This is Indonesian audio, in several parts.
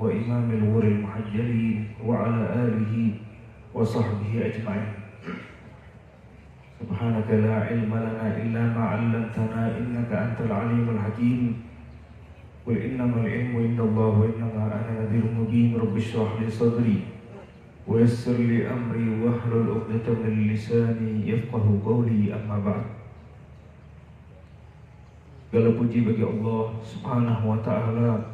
وإمام الغر المحجلين وعلى آله وصحبه أجمعين. سبحانك لا علم لنا إلا ما علمتنا إنك أنت العليم الحكيم. قل إنما العلم عند الله وإنما أنا نذير مبين. رب اشرح لي صدري ويسر لي أمري واحلل عقدة من لساني يفقهوا قولي. أما بعد. Segala puji bagi Allah Subhanahu wa Ta'ala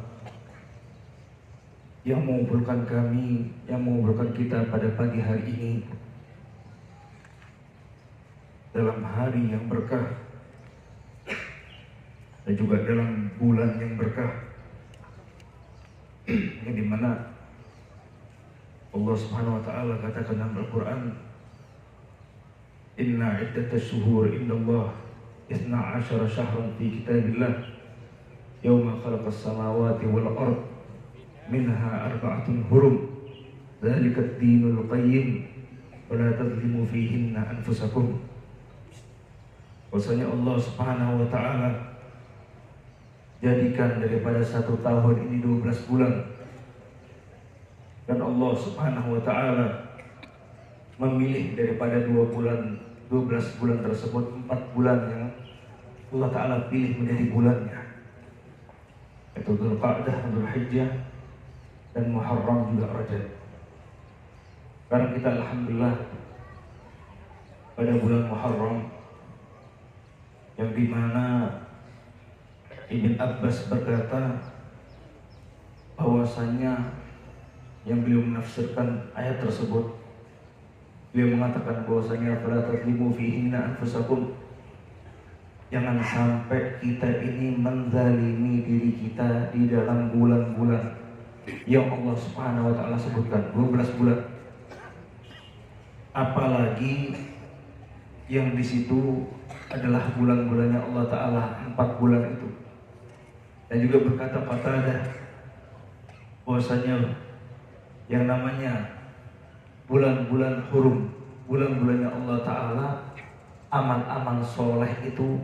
yang mengumpulkan kami, yang mengumpulkan kita pada pagi hari ini dalam hari yang berkah dan juga dalam bulan yang berkah, yang dimana Allah Subhanahu wa Ta'ala katakan dalam Al-Quran, Inna iddatash shuhur indallah 12 syahran fi kitabillah yawma khalaqas samawati wal ard minha arba'atun hurum dzalika ad-dinul qayyim wa la tadhlimu fihinna anfusakum. Bahwasanya Allah Subhanahu wa Ta'ala jadikan daripada 1 tahun ini 12 bulan, dan Allah Subhanahu wa Ta'ala memilih daripada 12 bulan tersebut 4 bulan yang Allah Ta'ala pilih menjadi bulannya, yaitu Dzulqa'dah, Dzulhijjah, dan Muharram juga Rajab. Sekarang kita alhamdulillah pada bulan Muharram, yang dimana Ibn Abbas berkata bahwasanya yang beliau menafsirkan ayat tersebut, beliau mengatakan bahwasanya fala tadlimu fihinna anfusakum, jangan sampai kita ini menzalimi diri kita di dalam bulan-bulan yang Allah Subhanahu wa Ta'ala sebutkan, 12 bulan. Apalagi yang di situ adalah bulan-bulannya Allah Ta'ala, 4 bulan itu. Dan juga berkata Qatadah bahwasanya yang namanya bulan-bulan hurum, bulan-bulannya Allah Ta'ala, amal-amal soleh itu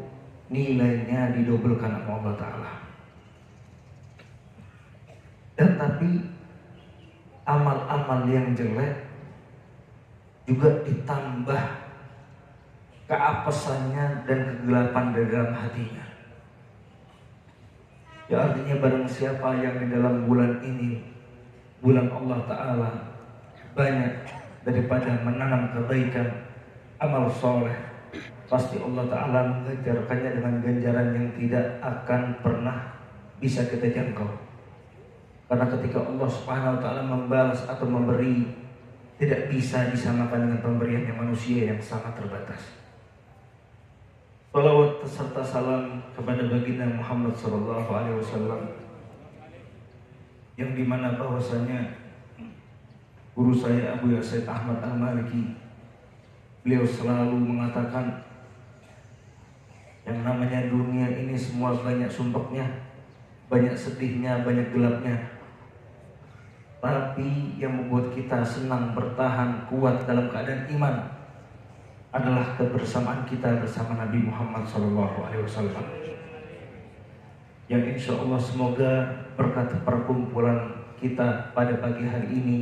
nilainya didobelkan sama Allah Ta'ala. Dan tapi amal-amal yang jelek juga ditambah keapesannya dan kegelapan di dalam hatinya. Ya, artinya barang siapa yang di dalam bulan ini, bulan Allah Ta'ala, banyak daripada menanam kebaikan, amal soleh, pasti Allah Ta'ala mengajarkannya dengan ganjaran yang tidak akan pernah bisa kita jangkau. Karena ketika Allah Subhanahu wa Ta'ala membalas atau memberi, tidak bisa disamakan dengan pemberiannya manusia yang sangat terbatas. Salawat serta salam kepada baginda Muhammad sallallahu alaihi wasallam, yang dimana bahwasanya guru saya Abu Yasid Ahmad Al-Maliki, beliau selalu mengatakan yang namanya dunia ini semua banyak sumpeknya, banyak sedihnya, banyak gelapnya. Tapi yang membuat kita senang bertahan kuat dalam keadaan iman adalah kebersamaan kita bersama Nabi Muhammad SAW, yang insya Allah semoga berkat perkumpulan kita pada pagi hari ini,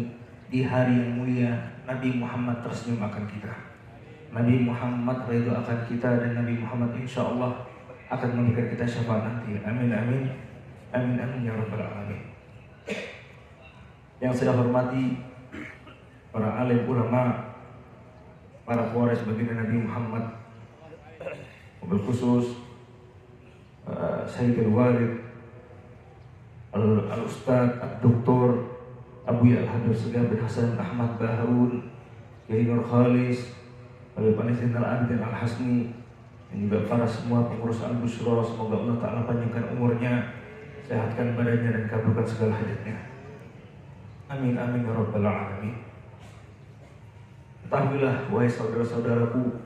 di hari yang mulia, Nabi Muhammad tersenyum akan kita, Nabi Muhammad ridho akan kita, dan Nabi Muhammad insya Allah akan memberikan kita syafaat nanti. Amin amin amin amin ya rabbal alamin. Yang saya hormati para alim ulama, para pewaris baginda Nabi Muhammad, mobil khusus Sayyidul Walid Al-Ustadz Al-Doktor Abu Al-Habib Segaf bin Hasan Ahmad Baharun, Kiai Nur Khalis, Habib Anizin Al-Abidin Al-Hasni, dan juga para semua pengurus Al-Bushra. Semoga Allah Ta'ala panjangkan umurnya, sehatkan badannya, dan kabulkan segala hajatnya. Amin amin ya rabbal alamin. Ketahuilah wahai saudara-saudaraku,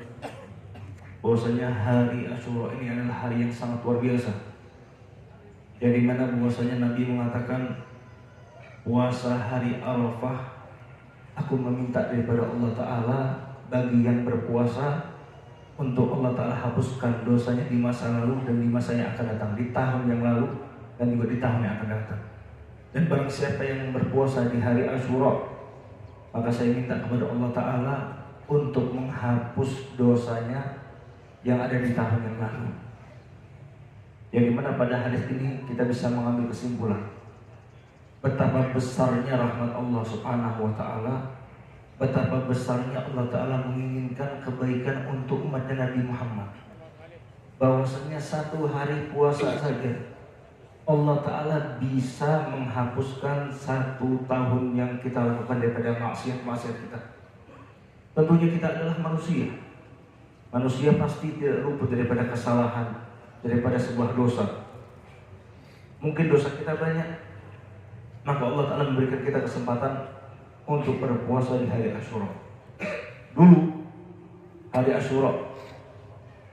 bahwasanya hari Asyura ini adalah hari yang sangat luar biasa, yang dimana bahwasanya Nabi mengatakan puasa hari Arafah, aku meminta daripada Allah Ta'ala bagi yang berpuasa untuk Allah Ta'ala hapuskan dosanya di masa lalu dan di masa yang akan datang, di tahun yang lalu dan juga di tahun yang akan datang. Dan barang siapa yang berpuasa di hari Asyura, maka saya minta kepada Allah Ta'ala untuk menghapus dosanya yang ada di tahun yang lalu. Yang dimana pada hadis ini kita bisa mengambil kesimpulan betapa besarnya rahmat Allah Subhanahu wa Ta'ala, betapa besarnya Allah Ta'ala menginginkan kebaikan untuk umatnya Nabi Muhammad. Bahwasanya satu hari puasa saja Allah Ta'ala bisa menghapuskan 1 tahun yang kita lakukan daripada maksiat-maksiat kita. Tentunya kita adalah manusia. Manusia pasti tidak luput daripada kesalahan, daripada sebuah dosa. Mungkin dosa kita banyak, maka Allah Ta'ala memberikan kita kesempatan untuk berpuasa di hari Asyura. Dulu hari Asyura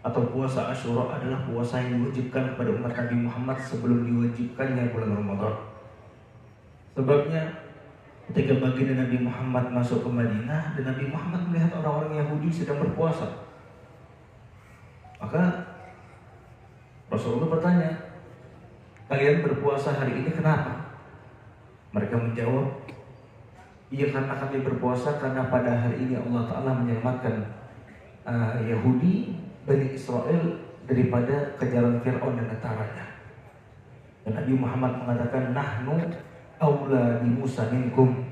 atau puasa Asyura adalah puasa yang diwajibkan kepada umat Nabi Muhammad sebelum diwajibkannya bulan Ramadan. Sebabnya ketika baginda Nabi Muhammad masuk ke Madinah dan Nabi Muhammad melihat orang-orang Yahudi sedang berpuasa, maka Rasulullah bertanya, kalian berpuasa hari ini kenapa? Mereka menjawab, iya karena kami berpuasa karena pada hari ini Allah Ta'ala menyelamatkan Yahudi Bani Israel daripada kejaran Fir'aun dan tentaranya. Dan Nabi Muhammad mengatakan, nahnu aula bi Musa minkum.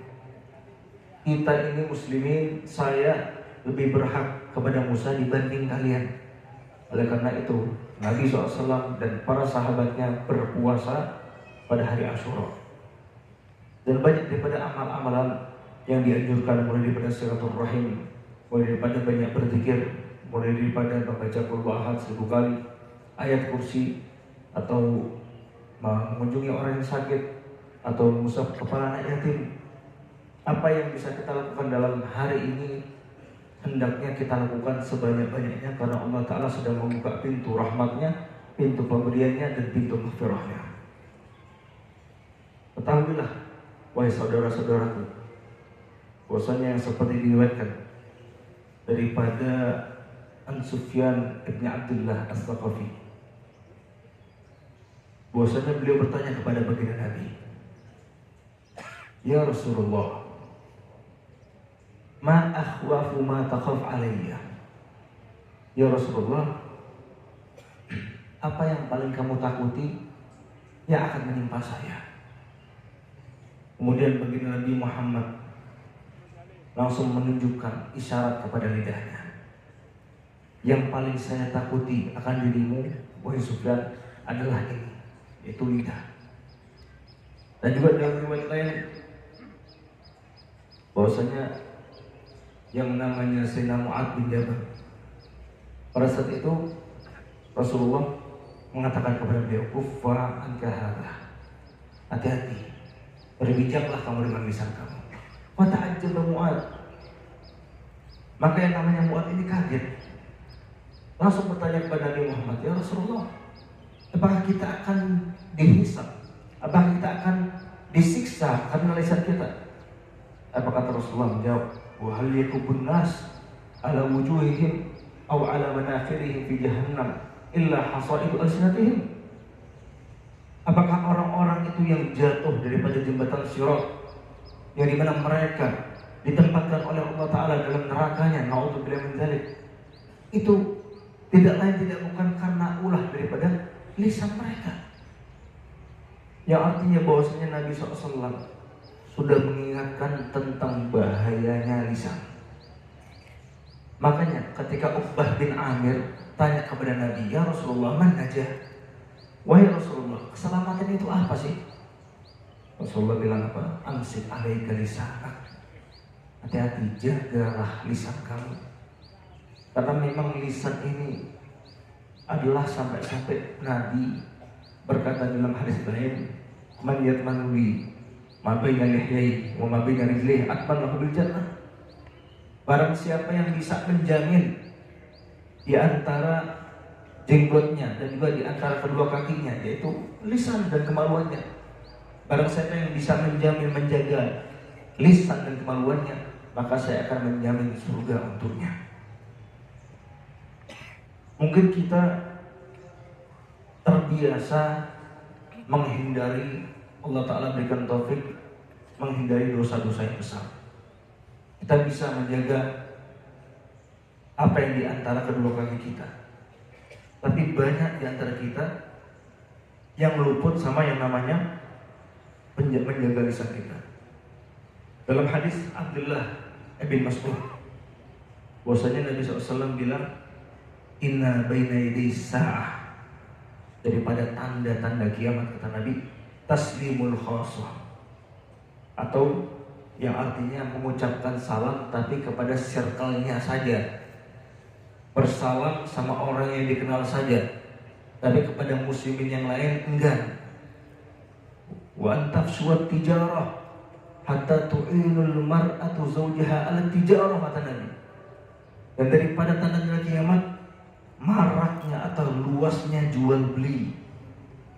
Kita ini muslimin, saya lebih berhak kepada Musa dibanding kalian. Oleh karena itu Nabi SAW dan para sahabatnya berpuasa pada hari Asyura. Dan banyak daripada amal-amalan yang dianjurkan, mulai daripada silaturahim, mulai daripada banyak berzikir, mulai daripada membaca Qul Ahad 1000 kali, ayat kursi, atau mengunjungi orang yang sakit, atau mengusap kepala anak yatim. Apa yang bisa kita lakukan dalam hari ini hendaknya kita lakukan sebanyak-banyaknya, karena Allah Ta'ala sedang membuka pintu rahmatnya, pintu pemberiannya, dan pintu maghfirahnya. Ketahuilah wahai saudara-saudaraku, bahwasanya yang seperti diriwayatkan daripada An Sufyan ibn Abdullah As-Saqafi, bahwasanya beliau bertanya kepada baginda Nabi, ya Rasulullah, ma akhwafu ma takhaf alayya. Ya Rasulullah, apa yang paling kamu takuti yang akan menimpa saya? Kemudian baginda Nabi Muhammad langsung menunjukkan isyarat kepada lidahnya. Yang paling saya takuti akan dirimu, wahai Sufyan, adalah ini, yaitu lidah. Dan juga dalam riwayat lain bahwasanya yang namanya Sayyidina Mu'adz bin Jabal, pada saat itu Rasulullah mengatakan kepada beliau, kuffa anka hadza, hati-hati, berbijaklah kamu dengan lisan kamu. Wa ta'ajjaba Mu'adz, maka yang namanya Mu'adz ini kaget, langsung bertanya kepada Nabi Muhammad, ya Rasulullah, apakah kita akan dihisab? Apakah kita akan disiksa karena lisan kita? Apa kata Rasulullah menjawab, wa hal yakubun nas ala wujuhihim aw ala manakhirihim fi jahannam illa hasaidu alsinatihim. Apakah orang-orang itu yang jatuh daripada jembatan Sirat, yang dimana mereka ditempatkan oleh Allah Ta'ala dalam nerakanya, na'udzubillah min dzalik, itu tidak lain tidak bukan karena ulah daripada lisan mereka. Yang artinya bahwasanya Nabi SAW sudah mengingatkan tentang bahayanya lisan. Makanya ketika Uqbah bin Amir tanya kepada Nabi, ya Rasulullah, man najah? Wahai Rasulullah, keselamatan itu apa sih? Rasulullah bilang apa? Amsik alaika lisanak. Hati-hati, jagalah lisan kamu. Karena memang lisan ini adalah sampai-sampai Nabi berkata dalam hadis lain, man yatmanuli ma baina lihyai wa ma baina rijlihi atman lahu bil jannah. Barang siapa yang bisa menjamin di antara jenggotnya dan juga di antara kedua kakinya, yaitu lisan dan kemaluannya, barang siapa yang bisa menjamin menjaga lisan dan kemaluannya, maka saya akan menjamin surga untuknya. Mungkin kita terbiasa menghindari Allah Ta'ala berikan taufik menghindari dosa-dosa yang besar. Kita bisa menjaga apa yang di antara kedua kaki kita. Tapi banyak di antara kita yang luput sama yang namanya menjaga lisan kita. Dalam hadis Abdullah bin Mas'ud, bahwasanya Nabi SAW bilang, inna baina yaday sa'ah, daripada tanda-tanda kiamat, kata Nabi, taslimul khaswah, atau yang artinya mengucapkan salam tapi kepada circle-nya saja. Bersalam sama orang yang dikenal saja, tapi kepada muslimin yang lain enggak. Wa antafsuat tijarah hatta tu'inul mar'atu zawjaha 'ala tijarah, kata Nabi. Dan daripada tanda-tanda kiamat, maraknya atau luasnya jual beli.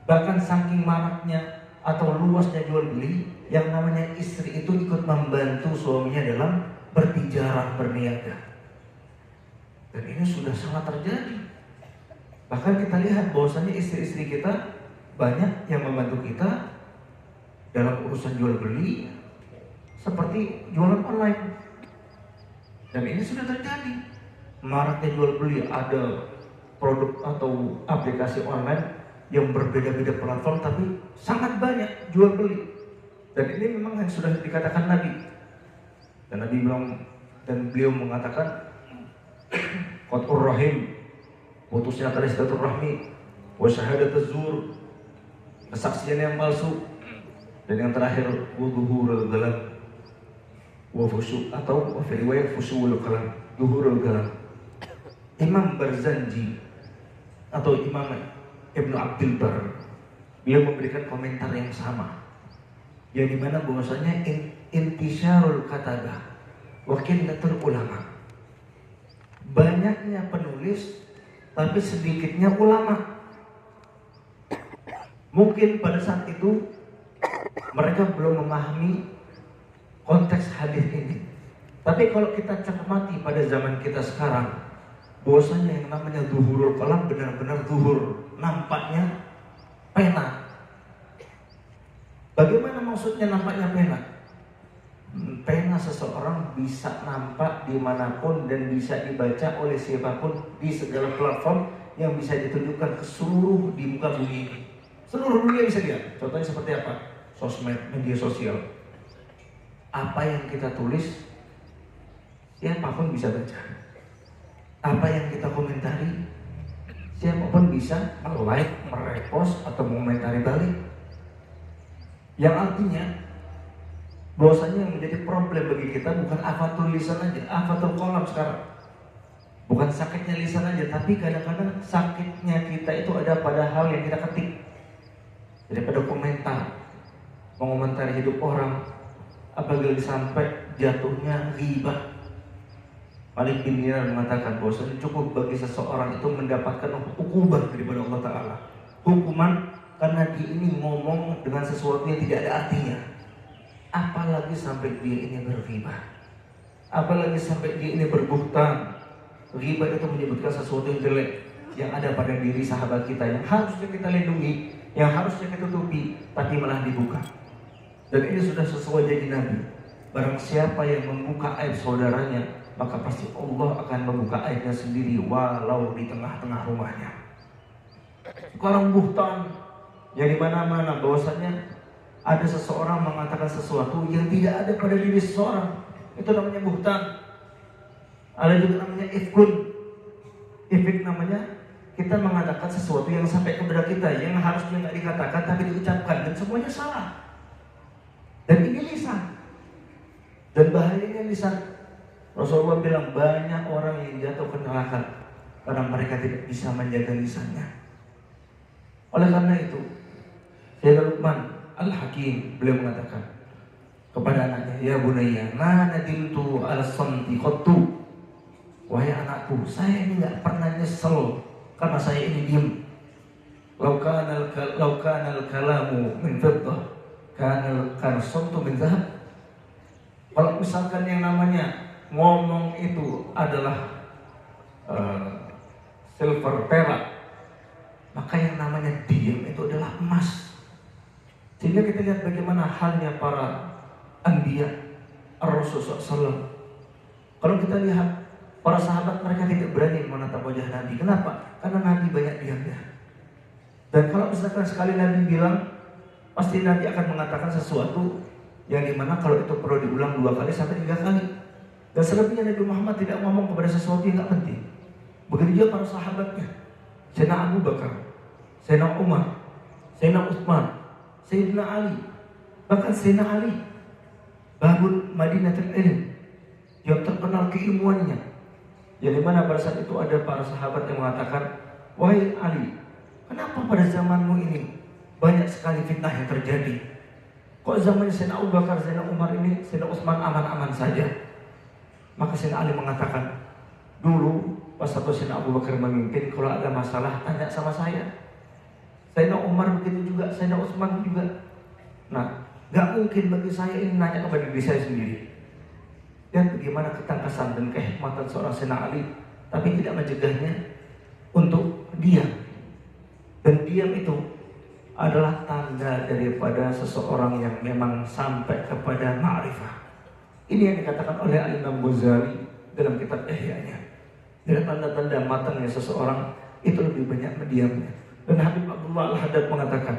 Bahkan saking maraknya atau luasnya jual beli, yang namanya istri itu ikut membantu suaminya dalam bertijarah, berniaga. Dan ini sudah sangat terjadi. Bahkan kita lihat bahwasanya istri-istri kita banyak yang membantu kita dalam urusan jual beli, seperti jualan online. Dan ini sudah terjadi. Maraknya jual beli, ada produk atau aplikasi online yang berbeda-beda platform, tapi sangat banyak jual beli. Dan ini memang yang sudah dikatakan Nabi. Dan Nabi bilang, dan beliau mengatakan, qat'ur rahim, putusnya tali silaturahmi, wa syahadatuz zur, kesaksian yang palsu, dan yang terakhir wuduhurul galam, wa fusyu, atau wa fi riwayat fusyul kalam, duhurul galam. Imam Barzanji atau Imam Ibnu Abdul Bar, beliau memberikan komentar yang sama, yang dimana bahwasanya intisyarul katabah wa qillatul ulama, banyaknya penulis tapi sedikitnya ulama. Mungkin pada saat itu mereka belum memahami konteks hadis ini. Tapi kalau kita cermati pada zaman kita sekarang, bahwasanya yang namanya zuhurul kalam benar-benar zuhur, nampaknya pena. Bagaimana maksudnya nampaknya pena? Pena seseorang bisa nampak dimanapun dan bisa dibaca oleh siapapun di segala platform yang bisa ditunjukkan ke seluruh di muka bumi ini. Seluruh dunia bisa lihat. Contohnya seperti apa? Sosmed, media sosial. Apa yang kita tulis, siapapun bisa baca. Apa yang kita komentari, siapapun bisa like, merepost atau mengomentari balik. Yang artinya bahwasanya yang menjadi problem bagi kita bukan afatul lisan aja, afatul qalam sekarang. Bukan sakitnya lisan aja, tapi kadang-kadang sakitnya kita itu ada pada hal yang kita ketik. Daripada komentar, mengomentari hidup orang, apalagi sampai jatuhnya ghibah. Malik bin Dinar mengatakan bahwasanya cukup bagi seseorang itu mendapatkan hukuman daripada Allah Ta'ala. Hukuman karena dia ini ngomong dengan sesuatu yang tidak ada artinya. Apalagi sampai dia ini berghibah, apalagi sampai dia ini berbuhtan. Ghibah itu menyebutkan sesuatu yang jelek yang ada pada diri sahabat kita, yang harusnya kita lindungi, yang harusnya kita tutupi, tapi malah dibuka. Dan ini sudah sesuai janji Nabi. Barang siapa yang membuka aib saudaranya, maka pasti Allah akan membuka aibnya sendiri walau di tengah-tengah rumahnya. Sekarang buhtan yang di mana-mana, bahwasanya ada seseorang mengatakan sesuatu yang tidak ada pada diri seseorang, itu namanya buhtan. Ada juga namanya ifkun. Ifk namanya kita mengatakan sesuatu yang sampai kepada kita, yang harusnya nggak dikatakan tapi diucapkan, dan semuanya salah. Dan ini lisan. Dan bahayanya lisan. Rasulullah bilang banyak orang yang jatuh ke neraka karena mereka tidak bisa menjaga lisannya. Oleh karena itu, Sayyidina Luqman Al-Hakim beliau mengatakan kepada anaknya, ya bunayya, ma nadimtu al-samti qattu. Wahai anakku, saya ini nggak pernah nyesel karena saya ini diam. Law kana al-kalamu min fiddah, kana al-samtu min dhahab. Kalau misalkan yang namanya ngomong itu adalah silver, perak, maka yang namanya diam itu adalah emas. Sehingga kita lihat bagaimana halnya para anbiya, Rasul SAW. Kalau kita lihat para sahabat, mereka tidak berani menatap wajah Nabi. Kenapa? Karena Nabi banyak diamnya. Dan kalau misalkan sekali Nabi bilang, pasti Nabi akan mengatakan sesuatu yang dimana kalau itu perlu diulang 2 kali sampai 3 kali. Dan selebihnya Nabi Muhammad tidak ngomong kepada sesuatu yang tidak penting. Begitu juga para sahabatnya, Sayyidina Abu Bakar, Sayyidina Umar, Sayyidina Utsman, Sayyidina Ali, bahkan Sayyidina Ali, Babul Madinatul Ilm, yang terkenal keilmuannya, yang dimana pada saat itu ada para sahabat yang mengatakan, wahai Ali, kenapa pada zamanmu ini banyak sekali fitnah yang terjadi? Kok zaman Sayyidina Abu Bakar, Sayyidina Umar ini, Sayyidina Utsman aman-aman saja? Maka Sayyidina Ali mengatakan, dulu pas satu Sayyidina Abu Bakar memimpin, kalau ada masalah tanya sama saya. Sayyidina Umar begitu juga, Sayyidina Utsman juga. Nah, gak mungkin bagi saya ini nanya kepada diri saya sendiri. Dan bagaimana ketangkasan dan kehikmatan seorang Sayyidina Ali, tapi tidak mencegahnya untuk diam. Dan diam itu adalah tanda daripada seseorang yang memang sampai kepada ma'rifah. Ini yang dikatakan oleh Imam Ghazali dalam kitab Ihya-nya. Dari tanda-tanda matangnya seseorang itu lebih banyak mendiamnya. Dan Habib Abdullah Al-Haddad mengatakan,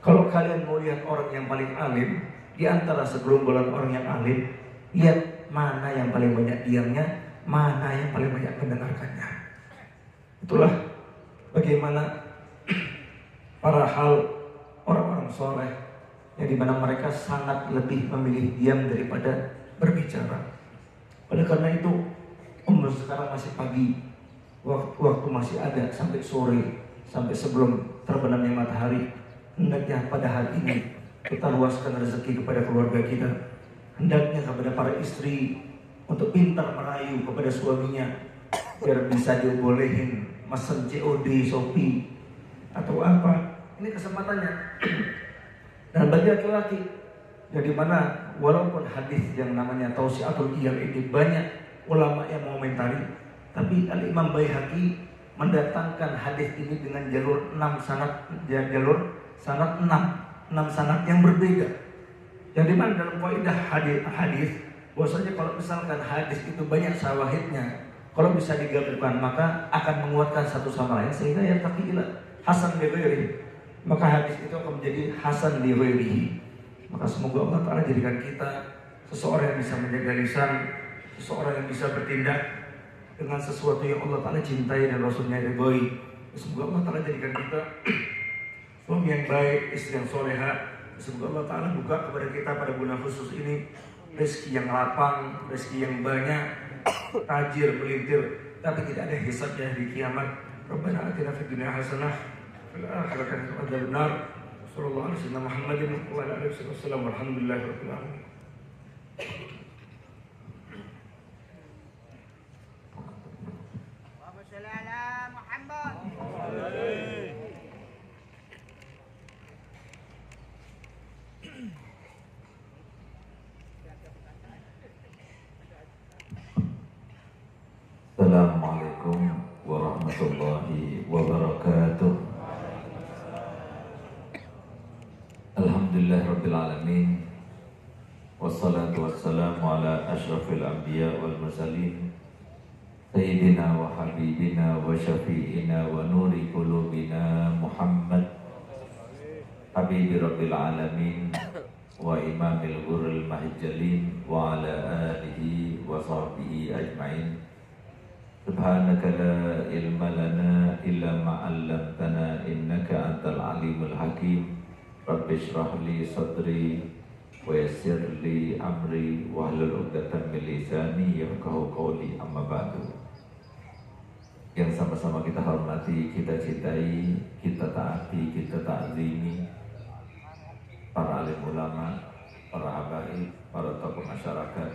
kalau kalian mau lihat orang yang paling alim, di antara segerombolan orang yang alim, lihat mana yang paling banyak diamnya, mana yang paling banyak mendengarkannya. Itulah bagaimana para hal orang-orang soleh yang dimana mereka sangat lebih memilih diam daripada berbicara. Oleh karena itu, umur sekarang masih pagi, waktu masih ada sampai sore, sampai sebelum terbenamnya matahari. Hendaknya pada hari ini kita luaskan rezeki kepada keluarga kita. Hendaknya kepada para istri untuk pintar merayu kepada suaminya biar bisa dibolehin mesen COD, Shopee atau apa. Ini kesempatannya. Dan bagi laki-laki, yang dimana walaupun hadis yang namanya Tausiatul Iyal ini banyak ulama yang mengomentari, tapi Al-Imam Baihaqi mendatangkan hadis ini dengan jalur 6 sanad, jalur sanad 6 sanad yang berbeda. Yang dimana dalam kaidah hadis bahwasanya kalau misalkan hadis itu banyak syawahidnya, kalau bisa digabungkan maka akan menguatkan satu sama lain sehingga yang taqilah hasan li ghairihi, maka hadis itu akan menjadi hasan li ghairihi. Maka semoga Allah Ta'ala jadikan kita seseorang yang bisa menjaga lisan, seseorang yang bisa bertindak dengan sesuatu yang Allah Ta'ala cintai dan Rasulnya ridhoi. Semoga Allah Ta'ala jadikan kita suami yang baik, istri yang soleha. Semoga Allah Ta'ala buka kepada kita pada bulan khusus ini rezeki yang lapang, rezeki yang banyak, tajir, melintir, tapi tidak ada hisabnya di kiamat. Rabbana atina fid dunya hasanah fil akhirati hasanah wa qina adzabannar. Sallallahu alaihi wasallam Muhammadin wa ala alihi wasallam walhamdulillahirabbil alamin. Allahumma shalli ala Muhammad. Assalamualaikum warahmatullahi wabarakatuh. Alhamdulillahirabbil alamin. Wassalatu wassalamu ala asyrafil anbiya wal mursalin sayyidina wa habibina wa syafi'ina wa nuri qulubina Muhammad habibi rabbil alamin wa imamil ghurril mahjalin wa ala alihi wa sahbihi ajma'in. Subhanaka la ilma lana illa ma 'allamtana innaka antal alimul hakim. Rabbi shrah li sadri wa yassir li amri wahlul 'uqdatam min lisani yafqahu qawli, amma ba'du. Yang sama-sama kita hormati, kita cintai, kita taati, kita ta'zimi para alim ulama, para habaib, para tokoh masyarakat,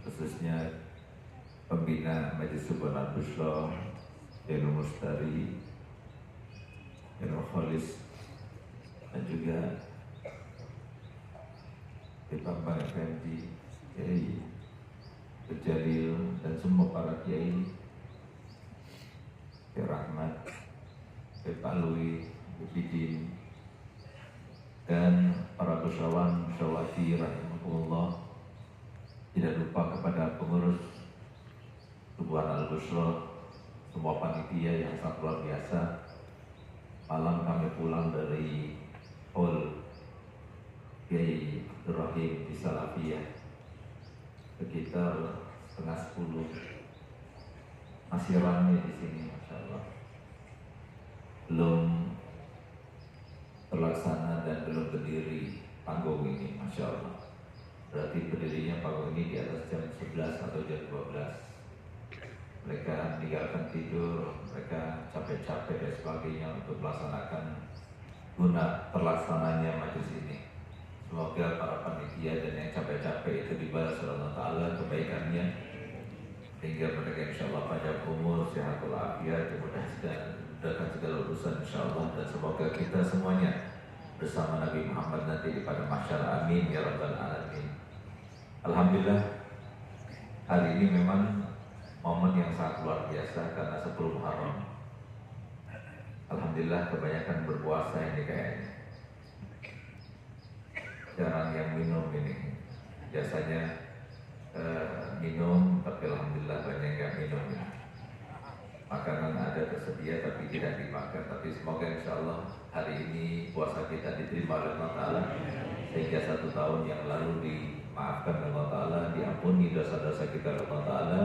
khususnya pembina Majelis Subhanal Bushra, Yanul Mustari, Yanul Khalis, dan juga Bambang Effendi, Kiai Berjalil, dan semua para kiai, Kiai Rahmat, Kiai Palui, Bidin, dan para musyawan musyawati rahimahullah, tidak lupa kepada pengurus Tubuhan Al-Bushra, semua panitia yang sangat luar biasa. Malam kami pulang dari hall Kiai Abdurrahim di Salafiyah sekitar 9:30. Masih ramai di sini, masya Allah. Belum terlaksana dan belum berdiri panggung ini, masya Allah. Berarti berdirinya panggung ini di atas jam 11 atau jam 12. Mereka meninggalkan tidur, mereka capek-capek dan sebagainya untuk melaksanakan guna terlaksananya majelis ini. Semoga para panitia dan yang capek-capek itu dibalas oleh Allah Ta'ala kebaikannya, sehingga mereka insya Allah panjang umur, sehat walafiat, dimudahkan segala urusan insya Allah, dan semoga kita semuanya bersama Nabi Muhammad nanti di pada mahsyar, amin ya rabbal alamin. Alhamdulillah, hari ini memang momen yang sangat luar biasa karena 10 Muharram. Alhamdulillah kebanyakan berpuasa ini kayaknya. Jarang yang minum ini. Biasanya minum, tapi alhamdulillah banyak yang minum ini. Makanan ada tersedia tapi tidak dimakan. Tapi semoga insya Allah hari ini puasa kita diterima oleh Allah Ta'ala, sehingga 1 tahun yang lalu dimaafkan oleh Allah Ta'ala, diampuni dosa-dosa kita oleh Allah Ta'ala,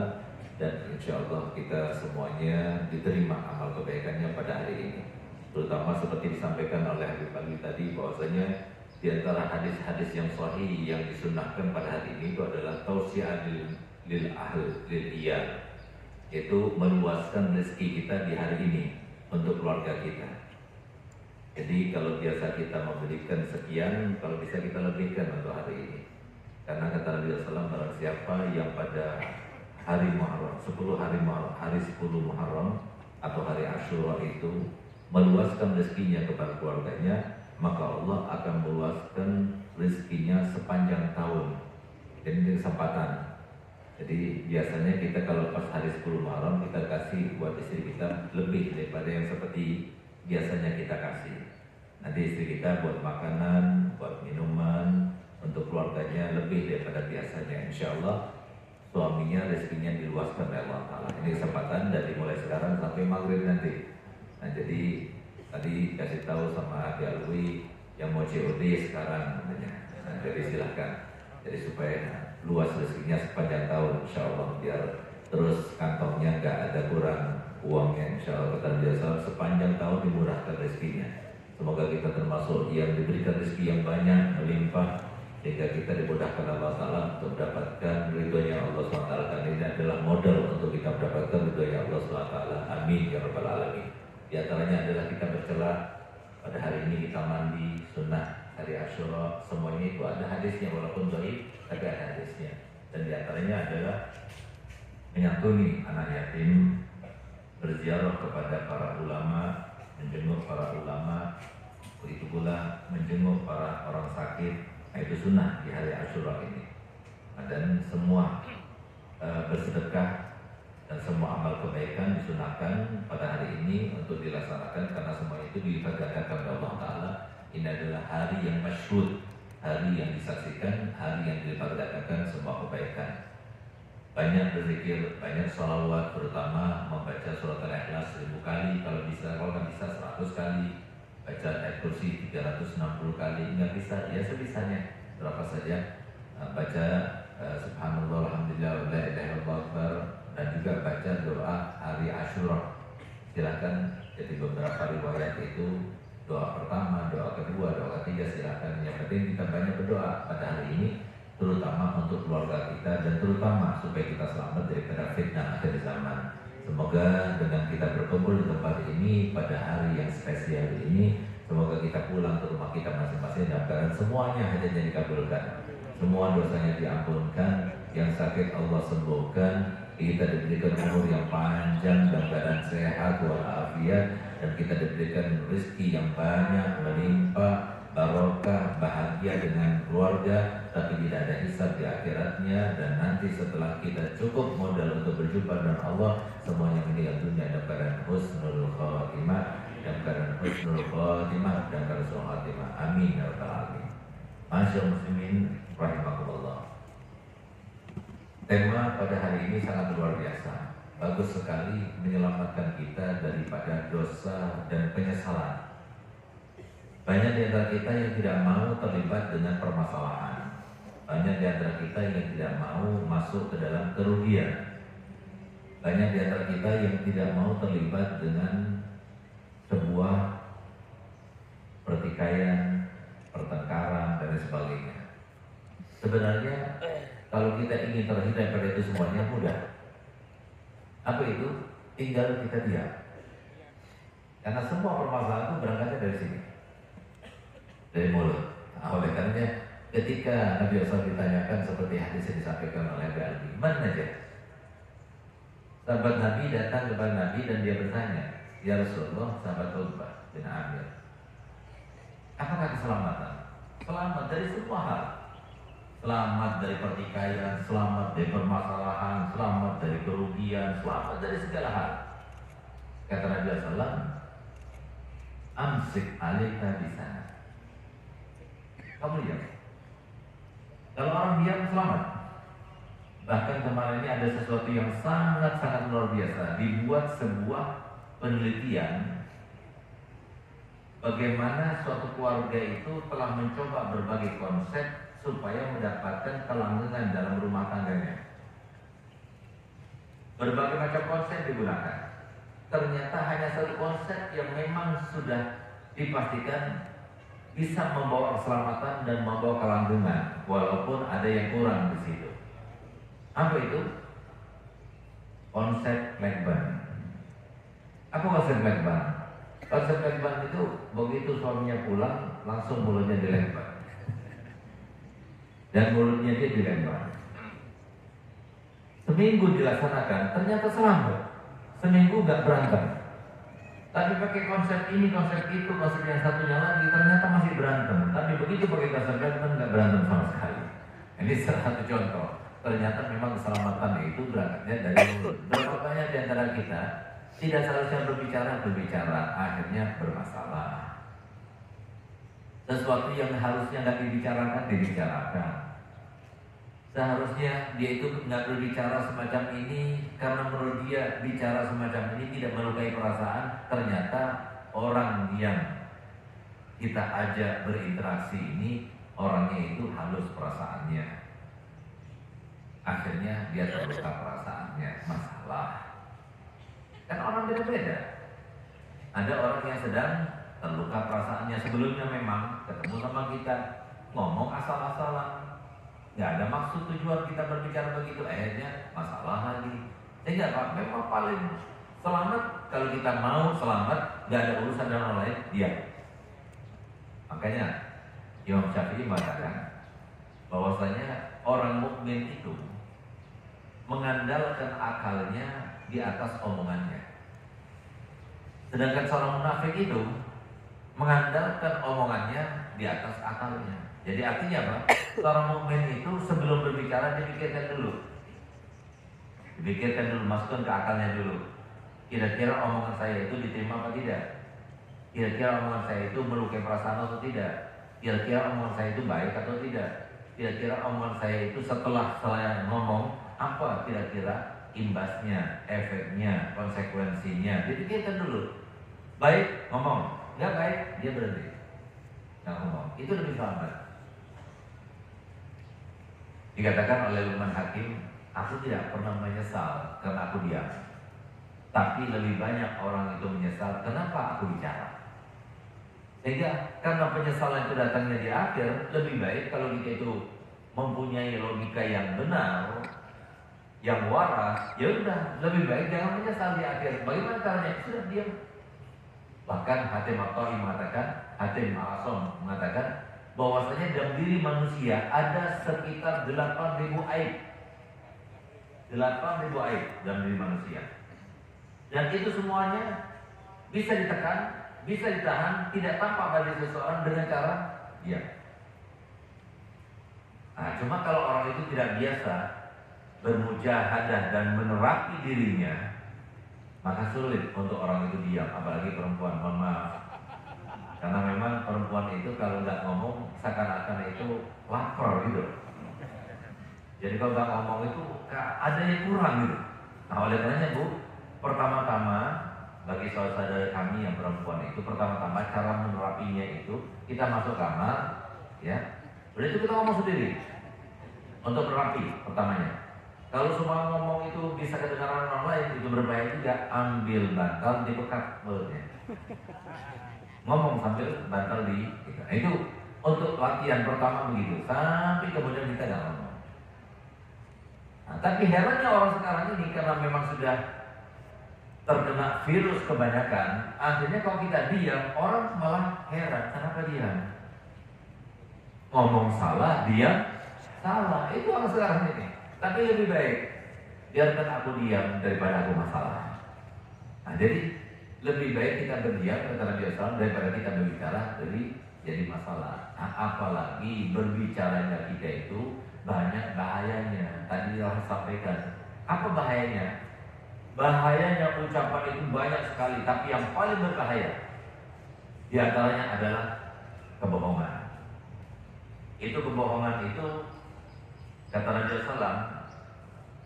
dan insya Allah kita semuanya diterima amal kebaikannya pada hari ini. Terutama seperti disampaikan oleh Habib Ali tadi, bahwasanya di antara hadis-hadis yang sahih yang disunnahkan pada hari ini itu adalah tausiah lil iyal, yaitu meluaskan rezeki kita di hari ini untuk keluarga kita. Jadi kalau biasa kita memberikan sekian, kalau bisa kita lebihkan untuk hari ini. Karena kata Nabi SAW, barang siapa yang pada hari Muharram, 10 hari Muharram, hari 10 Muharram atau hari Asyura itu meluaskan rezekinya kepada keluarganya, maka Allah akan meluaskan rezekinya sepanjang tahun. Dan ini kesempatan. Jadi biasanya kita kalau pas hari 10 Muharram kita kasih buat istri kita lebih daripada yang seperti biasanya kita kasih. Nanti istri kita buat makanan, buat minuman untuk keluarganya lebih daripada biasanya. Insya Allah suaminya rezekinya diluaskan oleh Allah Ta'ala. Ini kesempatan dari mulai sekarang sampai maghrib nanti. Nah jadi tadi kasih tahu sama Adi Alwi yang mau COD sekarang katanya. Nah, jadi silahkan. Jadi supaya luas rezekinya sepanjang tahun insya Allah, biar terus kantongnya nggak ada kurang uangnya insya Allah. Kata biasa sepanjang tahun dimurahkan rezekinya. Semoga kita termasuk yang diberikan rezeki yang banyak melimpah, sehingga kita dimudahkan Allah Ta'ala untuk mendapatkan ridhonya Allah SWT. Karena ini adalah modal untuk kita mendapatkan ridhonya Allah SWT. Amin ya rabbal alamin. Di antaranya adalah kita bercelah pada hari ini, kita mandi sunnah hari Asyura. Semuanya itu ada hadisnya, walaupun dhaif tapi ada hadisnya. Dan di antaranya adalah menyantuni anak yatim, berziarah kepada para ulama, menjenguk para ulama, begitu pula menjenguk para orang sakit. Nah, itu sunnah di hari Asyura ini. Dan semua bersedekah dan semua amal kebaikan disunahkan pada hari ini untuk dilaksanakan, karena semua itu diperagakan oleh Allah Ta'ala. Ini adalah hari yang masyhur, hari yang disaksikan, hari yang diperagakan semua kebaikan. Banyak berzikir, banyak sholawat, terutama membaca surat Al-Ikhlas 1000 kali, kalau nggak bisa 100 kali. Baca ayat kursi 360 kali, nggak bisa ya sebisanya berapa saja. Baca subhanallah alhamdulillah la ilaha illallah, dan juga baca doa hari Asyura. Silakan, jadi beberapa riwayat itu doa pertama, doa kedua, doa ketiga, silakan. Yang penting kita banyak berdoa pada hari ini, terutama untuk keluarga kita dan terutama supaya kita selamat daripada fitnah akhir zaman. Semoga dengan kita berkumpul di tempat ini pada hari yang spesial ini, semoga kita pulang ke rumah kita masing-masing dalam keadaan semuanya hajatnya dikabulkan, semua dosanya diampunkan, yang sakit Allah sembuhkan, kita diberikan umur yang panjang dalam keadaan sehat walafiat, dan kita diberikan rezeki yang banyak melimpah, barokah, bahagia dengan keluarga, tapi tidak ada hisab di akhiratnya. Dan nanti setelah kita cukup modal untuk berjumpa dengan Allah, semuanya meninggal dunia dalam keadaan husnul khatimah. dalam keadaan husnul khotimah dan husnul khotimah. Amin ya rabbal alamin. Masyaallah muslimin rahimakumullah. Tema pada hari ini sangat luar biasa. Bagus sekali menyelamatkan kita daripada dosa dan penyesalan. Banyak di antara kita yang tidak mau terlibat dengan permasalahan. Banyak di antara kita yang tidak mau masuk ke dalam kerugian. Banyak di antara kita yang tidak mau terlibat dengan sebuah pertikaian, pertengkaran, dan sebagainya. Sebenarnya kalau kita ingin terhindar dari itu semuanya mudah. Apa itu? Tinggal kita diam. Karena semua permasalahan itu berangkatnya dari sini, dari mulut. Nah, oleh karenanya ketika Nabi SAW ditanyakan seperti hadis yang disampaikan oleh Abi mana aja, sahabat Nabi datang kepada Nabi dan dia bertanya, ya Rasulullah, sahabat Uqbah bin Amir, apakah keselamatan? Selamat dari semua hal. Selamat dari pertikaian, selamat dari permasalahan, selamat dari kerugian, selamat dari segala hal. Kata Nabi SAW, amsik alika di sana. Kamu diam. Kalau orang diam selamat. Bahkan kemarin ini ada sesuatu yang sangat-sangat luar biasa. Dibuat sebuah penelitian bagaimana suatu keluarga itu telah mencoba berbagai konsep supaya mendapatkan kelanggengan dalam rumah tangganya. Berbagai macam konsep digunakan. Ternyata hanya satu konsep yang memang sudah dipastikan bisa membawa keselamatan dan membawa kelanggengan, walaupun ada yang kurang di situ. Apa itu? Konsep Blackburn. Apa konsep Blackburn? Konsep Blackburn itu begitu suaminya pulang, langsung mulutnya dilempar. Dan mulutnya dia dilempar. Seminggu dilaksanakan, ternyata selamat. Seminggu gak berantem. Tapi pakai konsep ini, konsep itu, konsep yang satunya lagi, ternyata masih berantem. Tapi begitu pakai konsep Blackburn gak berantem sama sekali. Ini salah satu contoh. Ternyata memang keselamatan itu berangkatnya dari mulut. Berapa banyak di antara kita tidak seharusnya berbicara, akhirnya bermasalah. Sesuatu yang harusnya nggak dibicarakan. Seharusnya dia itu nggak berbicara semacam ini karena menurut dia bicara semacam ini tidak melukai perasaan. Ternyata orang yang kita ajak berinteraksi ini orangnya itu halus perasaannya. Akhirnya dia terluka perasaannya, masalah. Kan orang beda-beda. Ada orang yang sedang terluka perasaannya, sebelumnya memang ketemu sama kita ngomong asal-asalan, nggak ada maksud tujuan kita berbicara begitu, akhirnya masalah lagi. Sehingga Pak, memang paling selamat kalau kita mau selamat, nggak ada urusan dengan orang lain, diam. Makanya Imam Syafi'i mengatakan bahwasanya orang mukmin itu mengandalkan akalnya di atas omongannya. Sedangkan seorang munafik itu mengandalkan omongannya di atas akalnya. Jadi artinya apa? Seorang mukmin itu sebelum berbicara dipikirkan dulu. Dipikirkan dulu, masukkan ke akalnya dulu. Kira-kira omongan saya itu diterima apa tidak? Kira-kira omongan saya itu melukai perasaan atau tidak? Kira-kira omongan saya itu baik atau tidak? Kira-kira omongan saya itu setelah saya ngomong apa kira-kira imbasnya, efeknya, konsekuensinya? Dipikirkan dulu. Baik, ngomong. Nggak baik, dia berhenti. Nggak ngomong. Itu lebih selamat. Dikatakan oleh Luqman Hakim, aku tidak pernah menyesal karena aku diam. Tapi lebih banyak orang itu menyesal kenapa aku bicara. Sehingga karena penyesalan itu datangnya di akhir, lebih baik kalau kita itu mempunyai logika yang benar, yang waras, ya udah lebih baik jangan menyesal di akhir. Bagaimana caranya? Sudah diam. Bahkan Hatim At-Ta'i mengatakan, Hatim Al-Asom mengatakan bahwasanya dalam diri manusia ada sekitar 8.000 aib. 8.000 aib dalam diri manusia. Dan itu semuanya bisa ditekan, bisa ditahan, tidak tampak bagi seseorang dengan cara diam. Nah, cuma kalau orang itu tidak biasa bermujahadah dan menerapi dirinya, maka sulit untuk orang itu diam, apalagi perempuan. Mohon maaf, karena memang perempuan itu kalau nggak ngomong seakan-akan itu lapar gitu. Jadi kalau nggak ngomong itu ada yang kurang gitu. Nah oleh karenanya Bu, pertama-tama bagi saudara kami yang perempuan itu, pertama-tama cara menerapinya itu kita masuk kamar, ya, udah itu kita ngomong sendiri untuk terapi pertamanya. Kalau semua ngomong itu bisa kedengaran orang lain, itu berbahaya juga. Ambil bantal dipekat mulutnya, ngomong sambil bantal di gitu. Nah, itu untuk latihan pertama begitu, sampai kemudian kita nggak ngomong. Nah, tapi herannya orang sekarang ini karena memang sudah terkena virus kebanyakan, akhirnya kalau kita diam, orang malah heran kenapa diam. Ngomong salah, diam salah. Itu orang sekarang ini. Tapi lebih baik biarkan aku diam daripada aku masalah. Nah, jadi lebih baik kita berdiam kata Nabi SAW daripada kita berbicara jadi masalah. Nah, apalagi berbicaranya kita itu banyak bahayanya. Tadi saya sampaikan. Apa bahayanya? Bahayanya ucapan itu banyak sekali, tapi yang paling berbahaya di antaranya adalah kebohongan. Itu kebohongan itu kata Nabi SAW,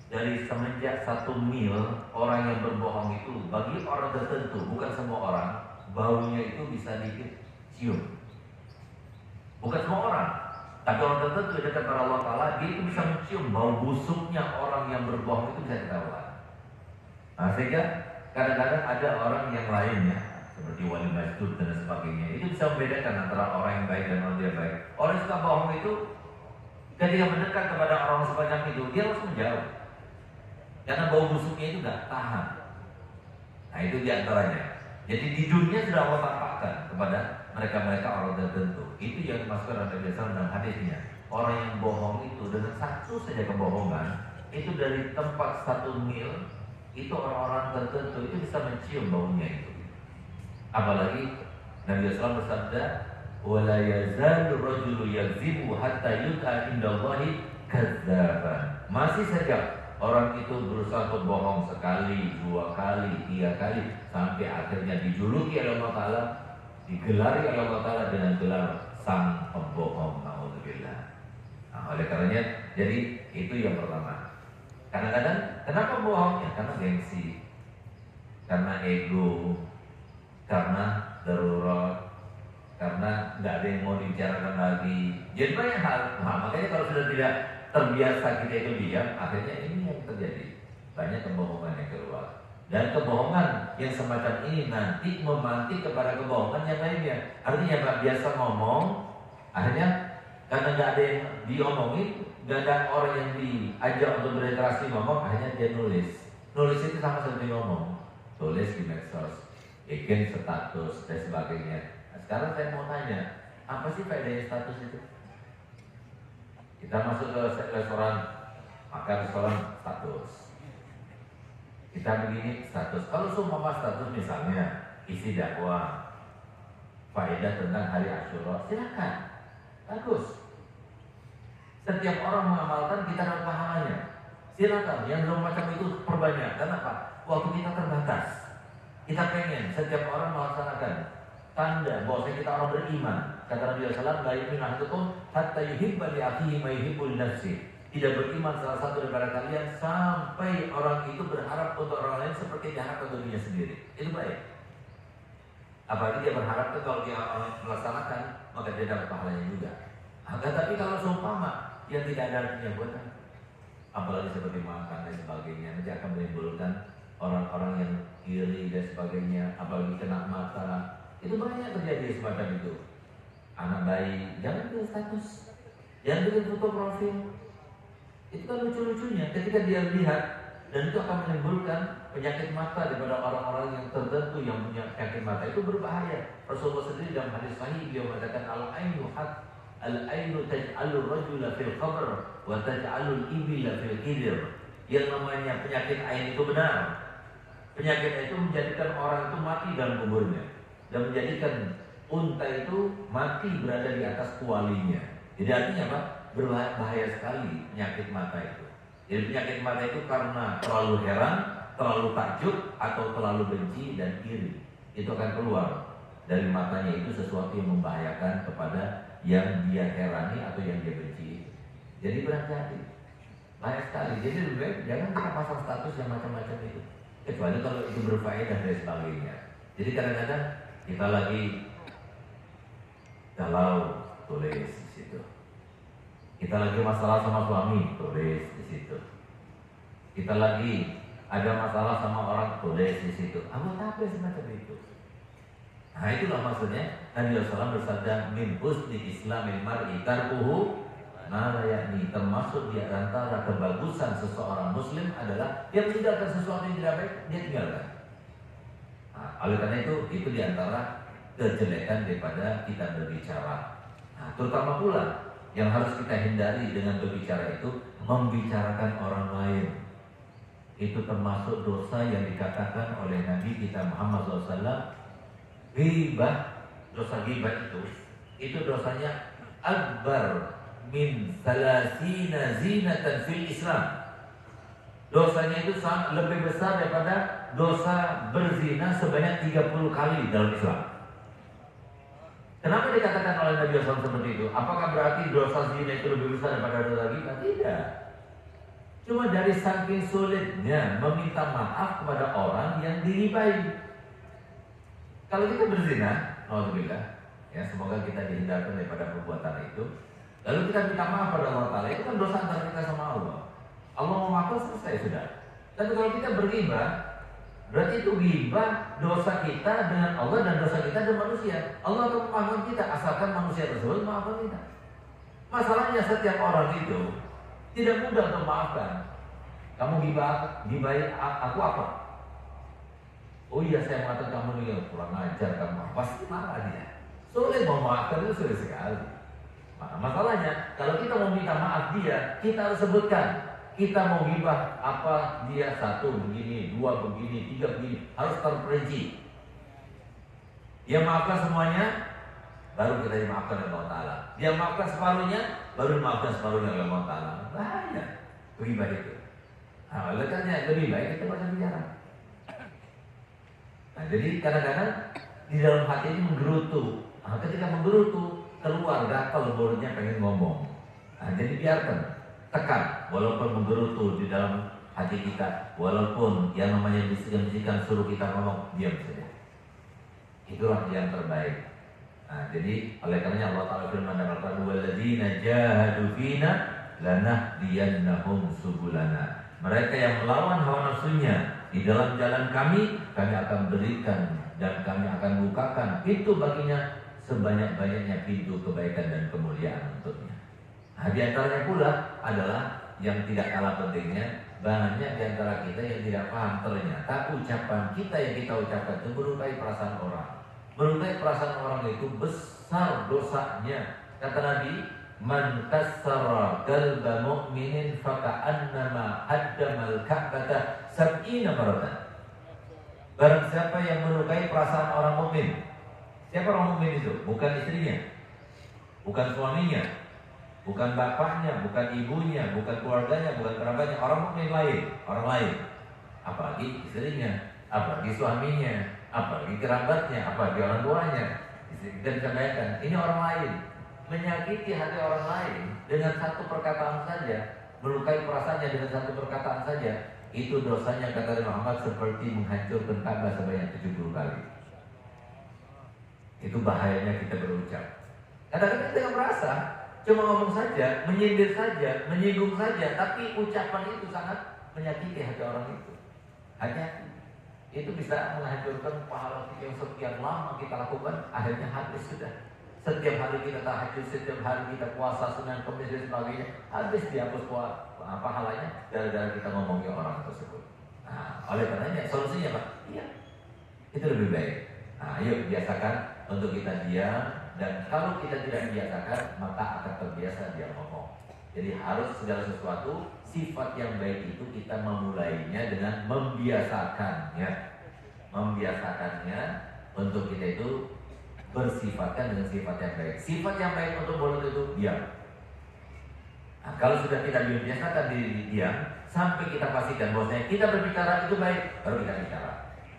dari semenjak 1 mil orang yang berbohong itu bagi orang tertentu, bukan semua orang, baunya itu bisa dicium. Bukan semua orang, tapi orang tertentu dekat kepada Allah Ta'ala, dia itu bisa mencium bau busuknya orang yang berbohong itu bisa ketahuan. Nah, sehingga kadang-kadang ada orang yang lainnya seperti wali masjid dan sebagainya, itu bisa membedakan antara orang yang baik dan orang tidak baik. Orang yang suka bohong itu ketika mendekat kepada orang semacam itu, dia harus menjauh karena bau busuknya itu nggak tahan. Nah, itu diantaranya. Jadi di dunia sudah Allah tampakkan kepada mereka-mereka orang tertentu. Itu yang dimasukkan oleh Nabi dalam hadisnya. Orang yang bohong itu dengan satu saja kebohongan, itu dari tempat 1 mil, itu orang-orang tertentu itu bisa mencium baunya itu. Apalagi Nabi SAW bersabda, "Wala yazalu rajulu yazibu hatta yud'a indallahi kadzaban." Masih saja orang itu berusaha berbohong sekali, 2 kali, 3 kali, sampai akhirnya dijuluki oleh Allah Ta'ala, digelari oleh Allah Ta'ala dengan gelar sang pembohong. Na'udzubillah. Nah, oleh karenanya, jadi itu yang pertama. Kadang-kadang kenapa bohong? Ya karena gengsi, karena ego, karena darurat, karena nggak ada yang mau dibicarakan lagi. Jadi banyak hal. Nah, makanya kalau sudah tidak terbiasa kita itu diam, akhirnya ini yang terjadi. Banyak kebohongan yang keluar. Dan kebohongan yang semacam ini nanti memantik kepada kebohongan yang lainnya. Artinya Pak biasa ngomong, akhirnya karena nggak ada yang diomongin, nggak ada orang yang diajak untuk berinteraksi ngomong, akhirnya dia nulis. Nulis itu sama seperti ngomong. Tulis di medsos, bikin status dan sebagainya. Nah, sekarang saya mau tanya, apa sih faedahnya status itu? Kita masuk ke restoran, makan restoran status. Kita begini status. Kalau semua status misalnya isi dakwah, faedah tentang hari Asyura, silakan, bagus. Setiap orang mengamalkan kita dapat pahalanya. Silakan, yang belum macam itu perbanyak. Kenapa? Waktu kita terbatas. Kita pengen setiap orang melaksanakan tanda bahwa kita orang beriman. Kata Nabi SAW, la yu'minu ahadukum hatta yuhibba li akhihi ma yuhibbu li nafsihi. Tidak beriman salah satu daripada kalian sampai orang itu berharap untuk orang lain seperti diharap untuk dirinya sendiri. Itu baik. Apalagi dia berharap itu kalau dia orang melaksanakan, maka dia dapat pahalanya juga. Tapi kalau seumpama yang tidak ada artinya buat, apalagi seperti makan dan sebagainya, nanti akan menimbulkan orang-orang yang iri dan sebagainya, apalagi kena mata. Itu banyak terjadi semacam itu. Anak bayi, jangan bikin status, jangan bikin foto profil. Itu kan lucu-lucunya ketika dia lihat, dan itu akan menimbulkan penyakit mata daripada orang-orang yang tertentu yang punya penyakit mata. Itu berbahaya. Rasulullah sendiri dalam hadis sahih beliau mengatakan al-ainu taj'alur rajula fil qabr wa taj'alul ibila fil qidir. Yang namanya penyakit ain itu benar. Penyakit itu menjadikan orang itu mati dalam kuburnya dan menjadikan unta itu mati berada di atas kualinya. Jadi artinya apa? Berbahaya sekali penyakit mata itu. Jadi penyakit mata itu karena terlalu heran terlalu takjub atau terlalu benci dan iri. Itu akan keluar dari matanya, itu sesuatu yang membahayakan kepada yang dia herani atau yang dia benci. Jadi berhati-hati, banyak sekali. Jadi lebih baik jangan kita pasang status yang macam-macam itu, kecuali kalau itu berfaedah dan sebagainya. Jadi kadang-kadang kita lagi galau, tulis di situ. Kita lagi masalah sama suami, tulis di situ. Kita lagi ada masalah sama orang, tulis di situ. Apa semacam itu. Nah itulah maksudnya Nabi SAW bersabda, min husni islamil mar'i tarkuhu ma la ya'ni. Termasuk di antara kebagusan seseorang muslim adalah dia meninggalkan sesuatu yang tidak baik, dia tinggalkan. Nah, oleh karena itu di antara kejelekan daripada kita berbicara. Nah, terutama pula yang harus kita hindari dengan berbicara itu membicarakan orang lain. Itu termasuk dosa yang dikatakan oleh Nabi kita Muhammad SAW. Ghibah, dosa ghibah itu dosanya akbar min salasina zinatan fil Islam. Dosanya itu sangat lebih besar daripada dosa berzina sebanyak 30 kali dalam Islam. Kenapa dikatakan oleh Nabi SAW seperti itu? Apakah berarti dosa zina itu lebih besar daripada dosa ghibah? Tidak. Cuma dari saking sulitnya meminta maaf kepada orang yang dighibahi. Kalau kita berzina, alhamdulillah, ya semoga kita dihindarkan daripada perbuatan itu. Lalu kita minta maaf pada Allah Ta'ala, itu kan dosa antara kita sama Allah. Allah mau maafkan, selesai sudah. Tapi kalau kita berghibah, berarti itu ghibah dosa kita dengan Allah dan dosa kita dengan manusia. Allah akan memaafkan kita asalkan manusia tersebut memaafkan kita. Masalahnya setiap orang itu tidak mudah untuk memaafkan. Kamu ghibahin aku apa? Oh iya, saya mengatakan kamu nih kurang ajar, kamu pasti marah dia. Sulit memaafkan itu sulit sekali. Masalahnya kalau kita mau minta maaf dia, kita harus sebutkan kita mau ghibah apa dia, 1 begini, 2 begini, 3 begini, harus terperinci. Dia maafkan semuanya, baru kita dimaafkan oleh Allah Ta'ala. Dia maafkan separuhnya, baru dimaafkan separuhnya oleh Allah Ta'ala. Bahaya ghibah itu. Nah, oleh karena lebih baik kita baca bicara. Nah, jadi kadang-kadang di dalam hati ini menggerutu. Nah, ketika menggerutu, keluar gatal mulutnya pengen ngomong. Nah, jadi biarkan, tekan, walaupun menggerutu di dalam hati kita, walaupun yang namanya bisikan-bisikan suruh kita ngomong, diam saja. Itulah yang terbaik. Nah, jadi oleh karenanya Allah Ta'ala firman dalam Al-Quran, walladzina jahadu fina lanahdiyannahum subulana. Mereka yang melawan hawa nafsunya di dalam jalan kami akan berikan dan kami akan bukakan pintu baginya sebanyak-banyaknya pintu kebaikan dan kemuliaan untuknya. Nah, di antaranya pula adalah yang tidak kalah pentingnya, banyak di antara kita yang tidak paham ternyata ucapan kita yang kita ucapkan itu melukai perasaan orang. Melukai perasaan orang itu besar dosanya. Kata Nabi, man kassara qalba mu'minin faka'annama haddamal ka'bata sab'ina maratan. Barang siapa yang melukai perasaan orang mukmin. Siapa orang mukmin itu? Bukan istrinya, bukan suaminya, bukan bapaknya, bukan ibunya, bukan keluarganya, bukan kerabatnya, orang mukmin lain, orang lain. Apalagi istrinya, apalagi suaminya, apalagi kerabatnya, apalagi orang tuanya. Kita bisa bayangkan, ini orang lain menyakiti hati orang lain dengan satu perkataan saja, melukai perasaannya dengan satu perkataan saja, itu dosanya kata Muhammad seperti menghancurkan Ka'bah sebanyak 70 kali. Itu bahayanya kita berucap. Kadang-kadang kita tidak merasa, cuma ngomong saja, menyindir saja, menyinggung saja, tapi ucapan itu sangat menyakiti hati orang itu. Hati-hati. Itu bisa menghancurkan pahala yang sekian lama kita lakukan, akhirnya habis sudah. Setiap hari kita tahajud, setiap hari kita puasa, Senin, Kamis dan sebagainya, habis dihapus pahalanya gara-gara kita ngomongin orang tersebut. Nah, oleh karenanya solusinya Pak, iya, itu lebih baik. Nah, ayo biasakan untuk kita diam, dan kalau kita tidak biasakan maka akan terbiasa dia ngomong. Jadi harus segala sesuatu sifat yang baik itu kita memulainya dengan membiasakannya, untuk kita itu bersifatkan dengan sifat yang baik. Sifat yang baik untuk mulut itu diam. Nah, kalau sudah tidak dibiasakan diri diam, sampai kita pastikan bahwasanya kita berbicara itu baik, baru kita bicara.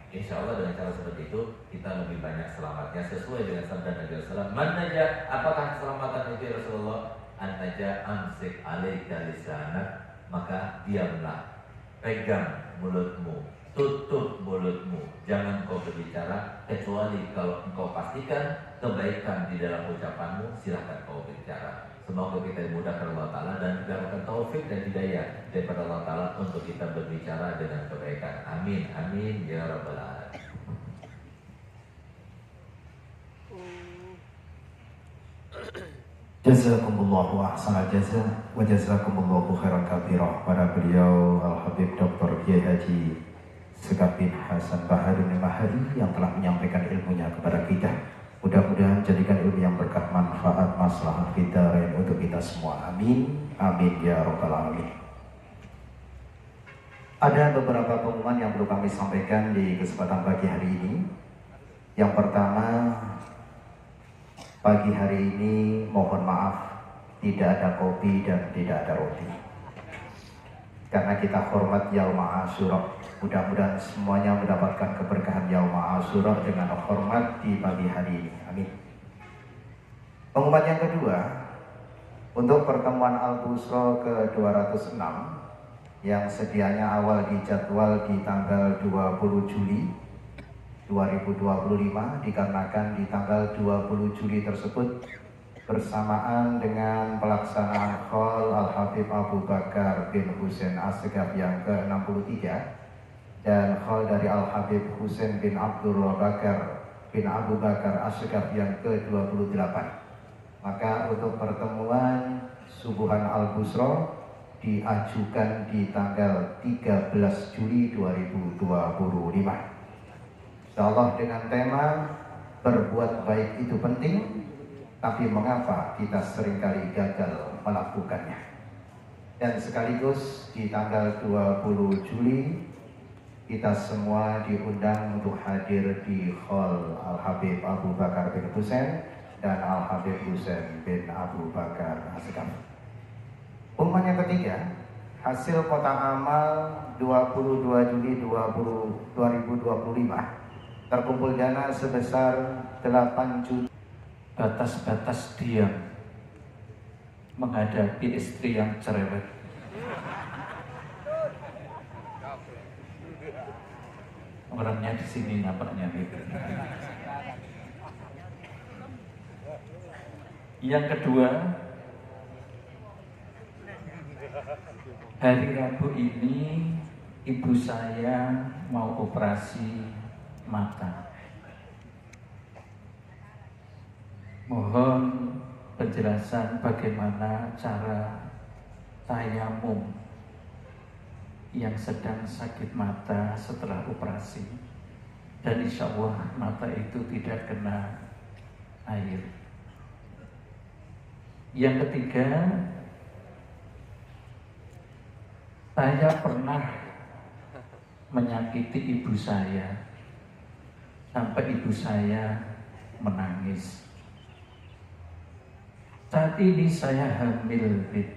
Insya Allah dengan cara seperti itu kita lebih banyak selamatnya sesuai dengan sabda Nabi Sallallahu. Man naja, apakah keselamatan itu ya Rasulullah? An naja amsik alaika lisanak, maka diamlah, pegang mulutmu, tutup mulutmu, jangan kau berbicara kecuali kalau engkau pastikan kebaikan di dalam ucapanmu, silahkan kau berbicara. Semoga kita dimudahkan Allah Ta'ala dan diberikan taufik dan hidayah daripada Allah Ta'ala untuk kita berbicara dengan kebaikan. Amin, amin, ya Rabbal Alamin. Jazakumullahu ahsanal jaza wa jazakumullahu khairan katsira. Para beliau Al-Habib Dr. Kiai Haji Sekap bin Hasan Baharudin Mahari yang telah menyampaikan ilmunya kepada kita. Mudah-mudahan jadikan ilmu yang berkah, manfaat, maslahat kita untuk kita semua. Amin, amin ya rabbal alamin. Ada beberapa pengumuman yang perlu kami sampaikan di kesempatan pagi hari ini. Yang pertama, pagi hari ini mohon maaf tidak ada kopi dan tidak ada roti, karena kita hormat Yaum Asyura. Mudah-mudahan semuanya mendapatkan keberkahan Yaum Asyura dengan hormat di pagi hari ini. Amin. Pengumuman yang kedua, untuk pertemuan Al-Busra ke-206 yang sedianya awal dijadwal di tanggal 20 Juli 2025, dikarenakan di tanggal 20 Juli tersebut bersamaan dengan pelaksanaan Khaul Al-Habib Abu Bakar bin Husain As-Segaf yang ke-63 dan Khaul dari Al-Habib Husain bin Abdullah Bakar bin Abu Bakar As-Segaf yang ke-28. Maka untuk pertemuan Subuhan Al-Busra diajukan di tanggal 13 Juli 2025. Insyaallah dengan tema berbuat baik itu penting, tapi mengapa kita seringkali gagal melakukannya. Dan sekaligus di tanggal 20 Juli kita semua diundang untuk hadir di Hall Al-Habib Abu Bakar bin Husain dan Al-Habib Husain bin Abu Bakar As-Segaf. Pengumuman yang ketiga, hasil kotak amal 22 Juli 2025 terkumpul dana sebesar 8 juta. Batas-batas diam menghadapi istri yang cerewet. Orangnya di sini nampaknya gitu. Yang kedua, hari Rabu ini ibu saya mau operasi mata. Mohon penjelasan bagaimana cara tayamum yang sedang sakit mata setelah operasi, dan insya Allah mata itu tidak kena air. Yang ketiga, saya pernah menyakiti ibu saya sampai ibu saya menangis. Saat ini saya hamil, Bid.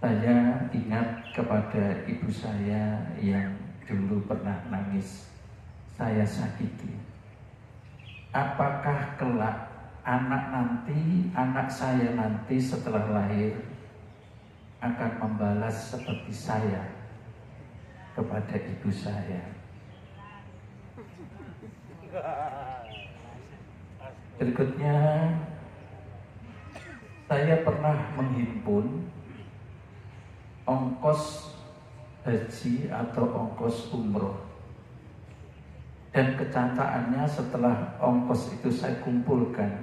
Saya ingat kepada ibu saya yang dulu pernah nangis saya sakiti. Apakah kelak anak saya nanti setelah lahir akan membalas seperti saya kepada ibu saya? Berikutnya, saya pernah menghimpun ongkos haji atau ongkos umroh, dan kecantaannya setelah ongkos itu saya kumpulkan,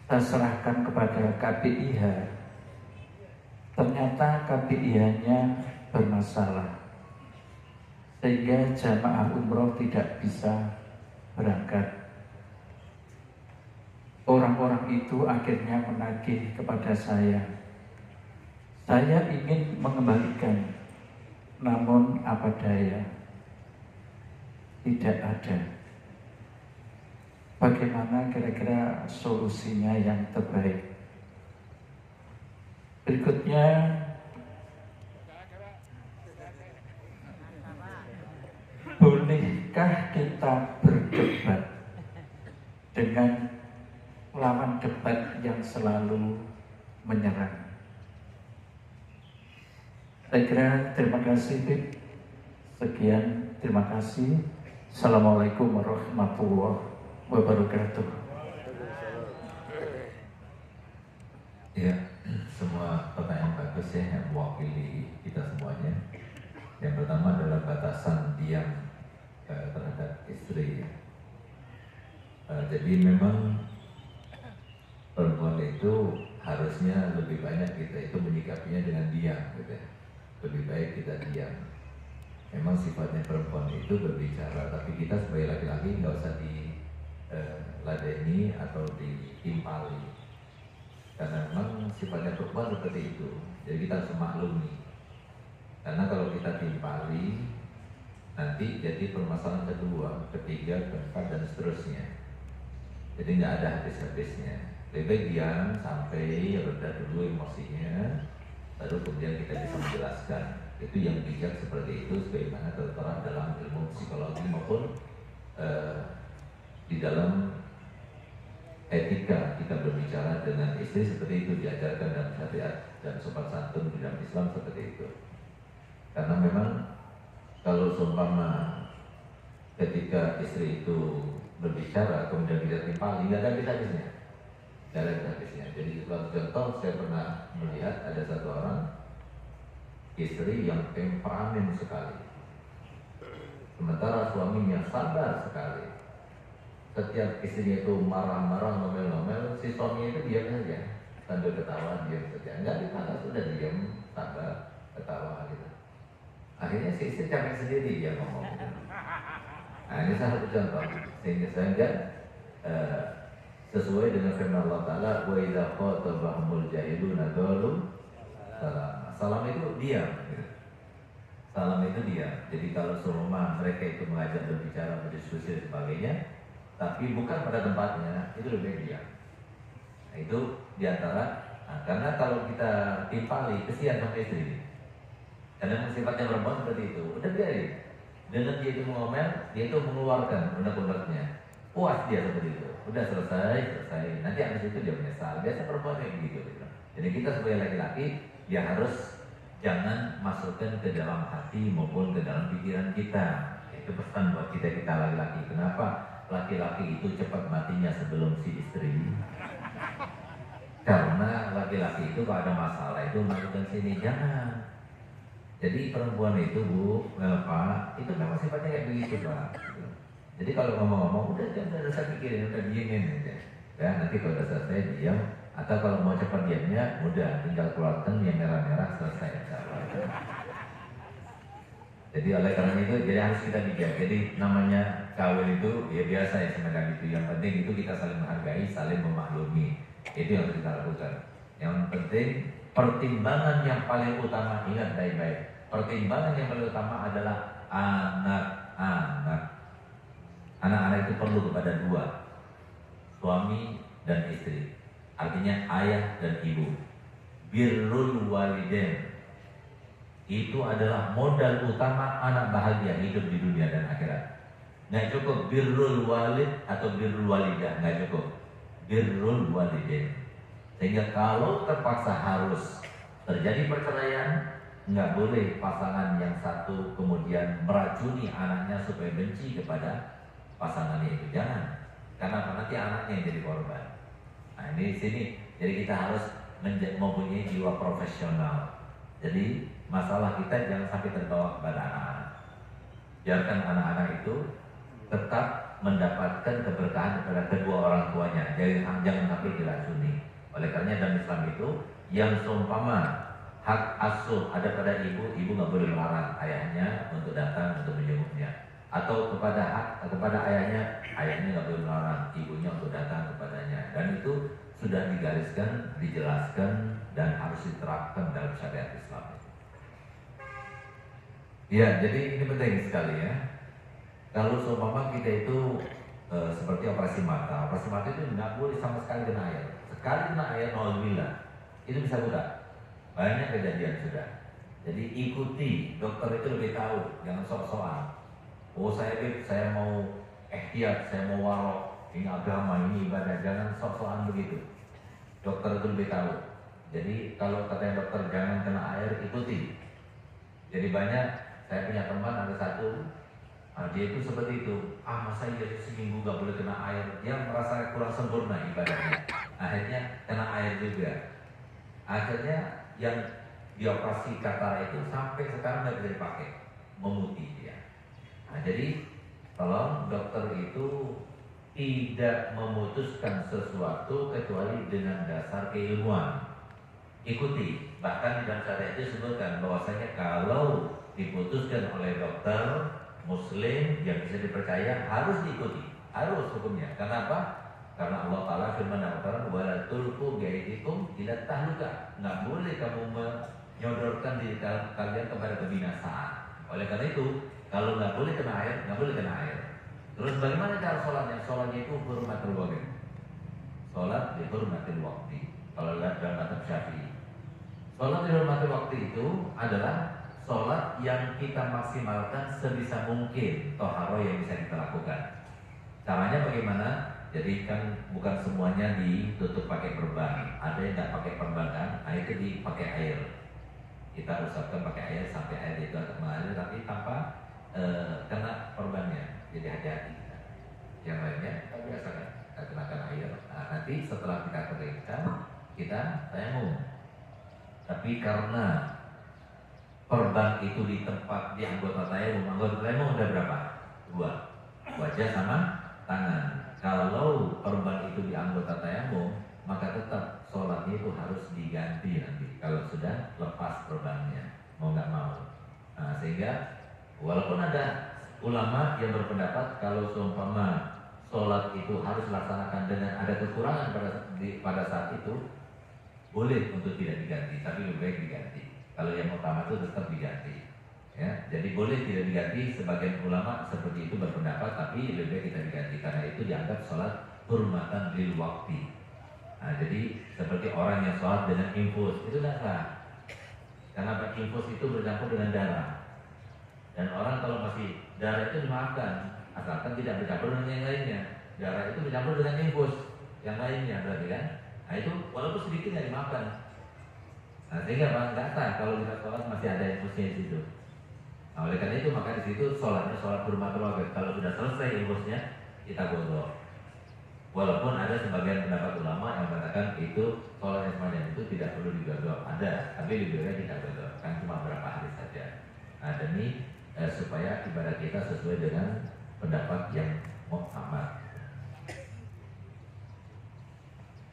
saya serahkan kepada KPIH. Ternyata KPIH-nya bermasalah, sehingga jamaah umroh tidak bisa berangkat. Orang-orang itu akhirnya menagih kepada saya. Saya ingin mengembalikan, namun apa daya, tidak ada. Bagaimana kira-kira solusinya yang terbaik? Berikutnya bolehkah kita berdebat dengan lawan debat yang selalu menyerang? Saya kira terima kasih, Bib. Sekian, terima kasih. Assalamualaikum warahmatullahi wabarakatuh. Ya, semua pertanyaan bagus ya yang mewakili kita semuanya. Yang pertama adalah batasan diam terhadap istri. Jadi memang perempuan itu harusnya lebih banyak kita itu menyikapinya dengan diam, gitu ya. Lebih baik kita diam. Memang sifatnya perempuan itu berbicara, tapi kita sebagai laki-laki nggak usah diladeni atau ditimpali, karena memang sifatnya perempuan seperti itu. Jadi kita harus memaklumi. Karena kalau kita timpali, nanti jadi permasalahan kedua, ketiga, keempat, dan seterusnya. Jadi nggak ada habis-habisnya. Lebih baik diam sampai reda dulu emosinya, baru kemudian kita bisa menjelaskan. Itu yang bijak seperti itu, sebagaimana tertera dalam ilmu psikologi maupun di dalam etika kita berbicara dengan istri seperti itu diajarkan dalam syariat dan sopan santun di dalam Islam seperti itu. Karena memang kalau seumpama ketika istri itu berbicara kemudian kita timpali, nggak ada habis-habisnya, nggak ada habis-habisnya. Jadi contoh saya pernah melihat ada satu orang istri yang temperamen sekali, sementara suaminya sabar sekali. Setiap istrinya itu marah-marah, ngomel-ngomel, si suami itu diam saja sambil ketawa, diam saja, nggak dipakai, sudah diam, sabar, ketawa gitu. Akhirnya si istri capek sendiri dia ngomong gitu. Nah ini satu contoh, sehingga sesuai dengan firman Allah Ta'ala, wa idza khatabahumul jahiluna qalu salam. Salam itu diam gitu. Salam itu diam. Jadi kalau seumpama mereka itu mengajak berbicara, berdiskusi dan sebagainya, tapi bukan pada tempatnya, itu lebih baik diam. Nah itu diantara, karena kalau kita timpali, kesian sama istri. Karena sifatnya perempuan seperti itu, udah biarin. Dengan dia itu ngomel, dia itu mengeluarkan unek-uneknya. Puas dia seperti itu, udah selesai. Nanti habis itu dia menyesal. Biasa perempuan kayak begitu. Gitu. Jadi kita sebagai laki-laki, ya harus jangan masukkan ke dalam hati maupun ke dalam pikiran kita. Itu pesan buat kita laki-laki. Kenapa laki-laki itu cepat matinya sebelum si istri? Karena laki-laki itu kalau ada masalah itu masukkan sini, jangan. Jadi perempuan itu Pak, itu memang sifatnya kayak begitu Pak. Jadi kalau ngomong-ngomong udah jangan usah pikirin, udah diemin aja. Ya nanti kalau udah selesai diam, atau kalau mau cepat diamnya, udah tinggal keluarkan yang merah-merah, selesai. Jadi oleh karena itu, jadi harus kita bijak. Jadi namanya kawin itu ya biasa ya semacam itu. Yang penting itu kita saling menghargai, saling memaklumi. Itu yang harus kita lakukan. Yang penting pertimbangan yang paling utama, ingat baik-baik. Pertimbangan yang paling utama adalah anak-anak. Anak-anak itu perlu kepada dua, suami dan istri. Artinya ayah dan ibu. Birrul walidain itu adalah modal utama anak bahagia hidup di dunia dan akhirat. Nggak cukup birrul walid atau birrul walidah, nggak cukup. Birrul walidain. Sehingga kalau terpaksa harus terjadi perceraian, nggak boleh pasangan yang satu kemudian meracuni anaknya supaya benci kepada pasangannya itu, jangan. Karena nanti anaknya yang jadi korban. Nah ini di sini, jadi kita harus mempunyai jiwa profesional. Jadi masalah kita jangan sampai terbawa kepada anak-anak. Biarkan anak-anak itu tetap mendapatkan keberkahan kepada kedua orang tuanya. Jangan sampai diracuni. Oleh karena dalam Islam itu yang seumpama hak asuh ada pada ibu nggak boleh melarang ayahnya untuk datang untuk menjenguknya, atau kepada ayahnya nggak boleh melarang ibunya untuk datang kepadanya. Dan itu sudah digariskan, dijelaskan dan harus diterapkan dalam syariat Islam. Ya, jadi ini penting sekali ya. Kalau seumpama kita itu seperti operasi mata itu nggak boleh sama sekali kena air. Sekali kena air, alhamdulillah, itu bisa buta. Banyak kejadian sudah. Jadi ikuti, dokter itu lebih tahu, jangan sok-sokan. Oh saya mau ihtiyat, saya mau warok, ini agama, ini ibadah, jangan sok-sokan begitu. Dokter itu lebih tahu. Jadi kalau katanya dokter jangan kena air, ikuti. Jadi banyak, saya punya teman ada satu, dia itu seperti itu. Masa iya seminggu gak boleh kena air? Dia merasa kurang sempurna ibadahnya. Akhirnya kena air juga. Akhirnya yang dioperasi katara itu sampai sekarang nggak bisa dipakai, memutih dia. Nah, jadi tolong dokter itu tidak memutuskan sesuatu kecuali dengan dasar keilmuan. Ikuti, bahkan di dalam syariat itu disebutkan bahwasanya kalau diputuskan oleh dokter muslim yang bisa dipercaya harus diikuti, harus hukumnya. Kenapa? Karena Allah Ta'ala firman dalam Al-Quran, wala tulqu biaydikum ila tahluka. Nggak boleh kamu menyodorkan diri kalian kepada kebinasaan. Oleh karena itu, kalau nggak boleh kena air, nggak boleh kena air. Terus bagaimana cara sholatnya? Sholatnya itu hurmatul waqti. Sholat di hurmatil waqti. Kalau lihat dalam mazhab Syafi'i, sholat di hurmatil waktu itu adalah sholat yang kita maksimalkan sebisa mungkin toharo yang bisa kita lakukan. Caranya bagaimana? Jadi kan bukan semuanya ditutup pakai perban. Ada yang nggak pakai perban kan? Nah itu dipakai air. Kita usapkan pakai air sampai air itu agak mengalir, tapi tanpa kena perbannya. Jadi hati-hati. Yang lainnya kita biasakan kita kenakan air. Nah, nanti setelah kita keringkan, kita tayamum. Tapi karena perban itu di tempat di anggota tayamum ada berapa? 2, wajah sama tangan. Kalau perban itu di anggota tayamum, maka tetap sholatnya itu harus diganti nanti kalau sudah lepas perbannya, mau nggak mau. Nah, sehingga walaupun ada ulama yang berpendapat kalau seumpama sholat itu harus dilaksanakan dengan ada kekurangan pada saat itu, boleh untuk tidak diganti, tapi lebih baik diganti. Kalau yang utama itu tetap diganti. Ya, jadi boleh tidak diganti. Sebagian ulama seperti itu berpendapat, tapi lebih baik kita diganti karena itu dianggap sholat hurmatan lil waqti. Nah, jadi seperti orang yang sholat dengan infus itu tidak sah. Karena infus itu bercampur dengan darah. Dan orang kalau masih darah itu dimaafkan, asalkan tidak bercampur dengan yang lainnya. Darah itu bercampur dengan infus yang lainnya berarti kan. Nah itu walaupun sedikit nggak dimakan. Nah sehingga nggak sah kalau kita sholat masih ada infusnya di situ. Nah oleh karena itu maka di situ sholatnya sholat hurmatul waqti. Kalau sudah selesai infusnya kita godok. Walaupun ada sebagian pendapat ulama yang mengatakan itu sholat yang semacam itu tidak perlu digodok. Ada, tapi lebih baik tidak godok. Kan cuma berapa hari saja. Nah demi supaya ibadah kita sesuai dengan pendapat yang muhtamad.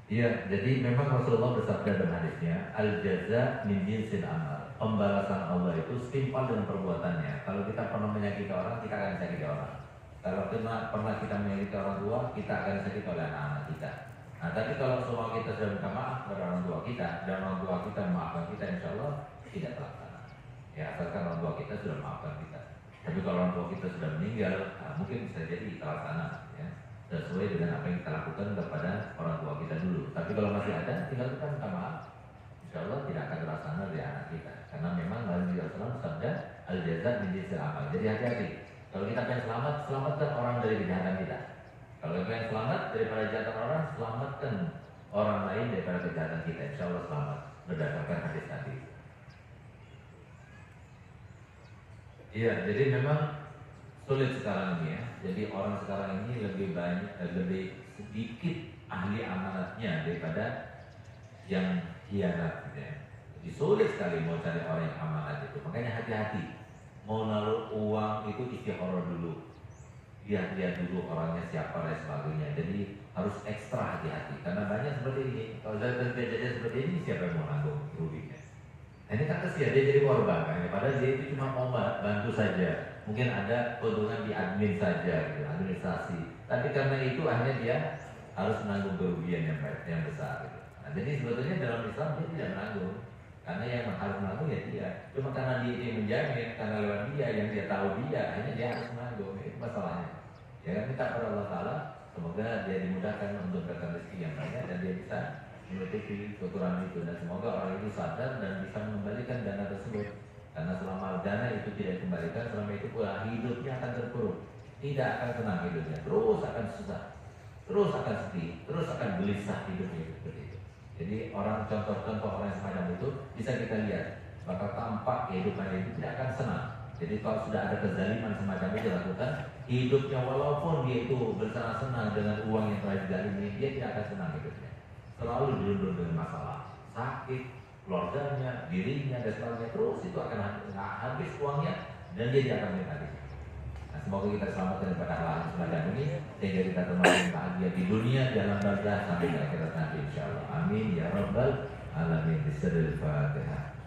Iya, jadi memang Rasulullah bersabda dalam hadisnya, al-jaza min jinsil amal. Pembalasan Allah itu setimpal dengan perbuatannya. Kalau kita pernah menyakiti orang, kita akan disakiti orang. Kalau pernah kita menyakiti orang tua, kita akan disakiti oleh anak-anak kita. Nah, tapi kalau semua kita sudah minta maaf kepada orang tua kita, dan orang tua kita memaafkan kita, insya Allah tidak terlaksana. Ya, asalkan orang tua kita sudah memaafkan kita. Tapi kalau orang tua kita sudah meninggal, nah, mungkin bisa jadi terlaksana. Ya, sesuai dengan apa yang kita lakukan kepada orang tua kita dulu. Tapi kalau masih ada, tinggal kita minta maaf. Insya Allah tidak akan terlaksana dari anak kita. Karena memang Nabi Rasulullah sabda al-jaza min jinsil amal. Jadi hati-hati. Kalau kita pengen selamat, selamatkan orang dari kejahatan kita. Kalau kita pengen selamat daripada kejahatan orang, selamatkan orang lain daripada kejahatan kita. Insya Allah selamat berdasarkan hadis tadi. Iya, jadi memang sulit sekarang ini ya. Jadi orang sekarang ini lebih sedikit ahli amanatnya daripada yang hianat gitu ya. Jadi sulit sekali mau cari orang yang amanat itu. Makanya hati-hati. Mau naruh uang itu istikharah dulu. Lihat dulu orangnya siapa dan sebagainya. Jadi harus ekstra hati-hati. Karena banyak seperti ini. Kalau kejadian seperti ini siapa yang mau nanggung ruginya? Nah, ini kan kesian dia jadi korban kan. Padahal dia itu cuma mau bantu saja. Mungkin ada keuntungan di admin saja, gitu, administrasi. Tapi karena itu akhirnya dia harus menanggung kerugian yang besar. Gitu. Nah, jadi sebetulnya dalam Islam dia tidak menanggung. Karena yang harus menanggung ya dia. Cuma karena dia menjamin, karena lewat dia yang dia tahu dia, akhirnya dia harus menanggung. Itu masalahnya. Ya kan kita kepada Allah Ta'ala, semoga dia dimudahkan untuk mendapatkan rezeki yang banyak dan dia bisa menutupi kekurangan itu, dan semoga orang itu sadar dan bisa mengembalikan dana tersebut. Karena selama dana itu tidak dikembalikan, selama itu pula hidupnya akan terpuruk, tidak akan tenang hidupnya, terus akan susah, terus akan sedih, terus akan gelisah hidupnya seperti itu. Jadi contoh-contoh orang yang semacam itu bisa kita lihat, bakal tampak kehidupannya itu tidak akan senang. Jadi kalau sudah ada kezaliman semacam itu dilakukan, hidupnya walaupun dia itu bersenang-senang dengan uang yang telah dizalimi, dia tidak akan senang hidupnya. Selalu dirundung dengan masalah, sakit, keluarganya, dirinya, dan sebagainya. Terus itu akan habis uangnya dan dia tidak akan menikmati. Nah, semoga kita selamat daripada hal semacam ini, sehingga kita termasuk bahagia di dunia, dalam barzah sampai di akhirat nanti, insyaallah. Amin ya rabbal alamin. Bismillahirrahmanirrahim.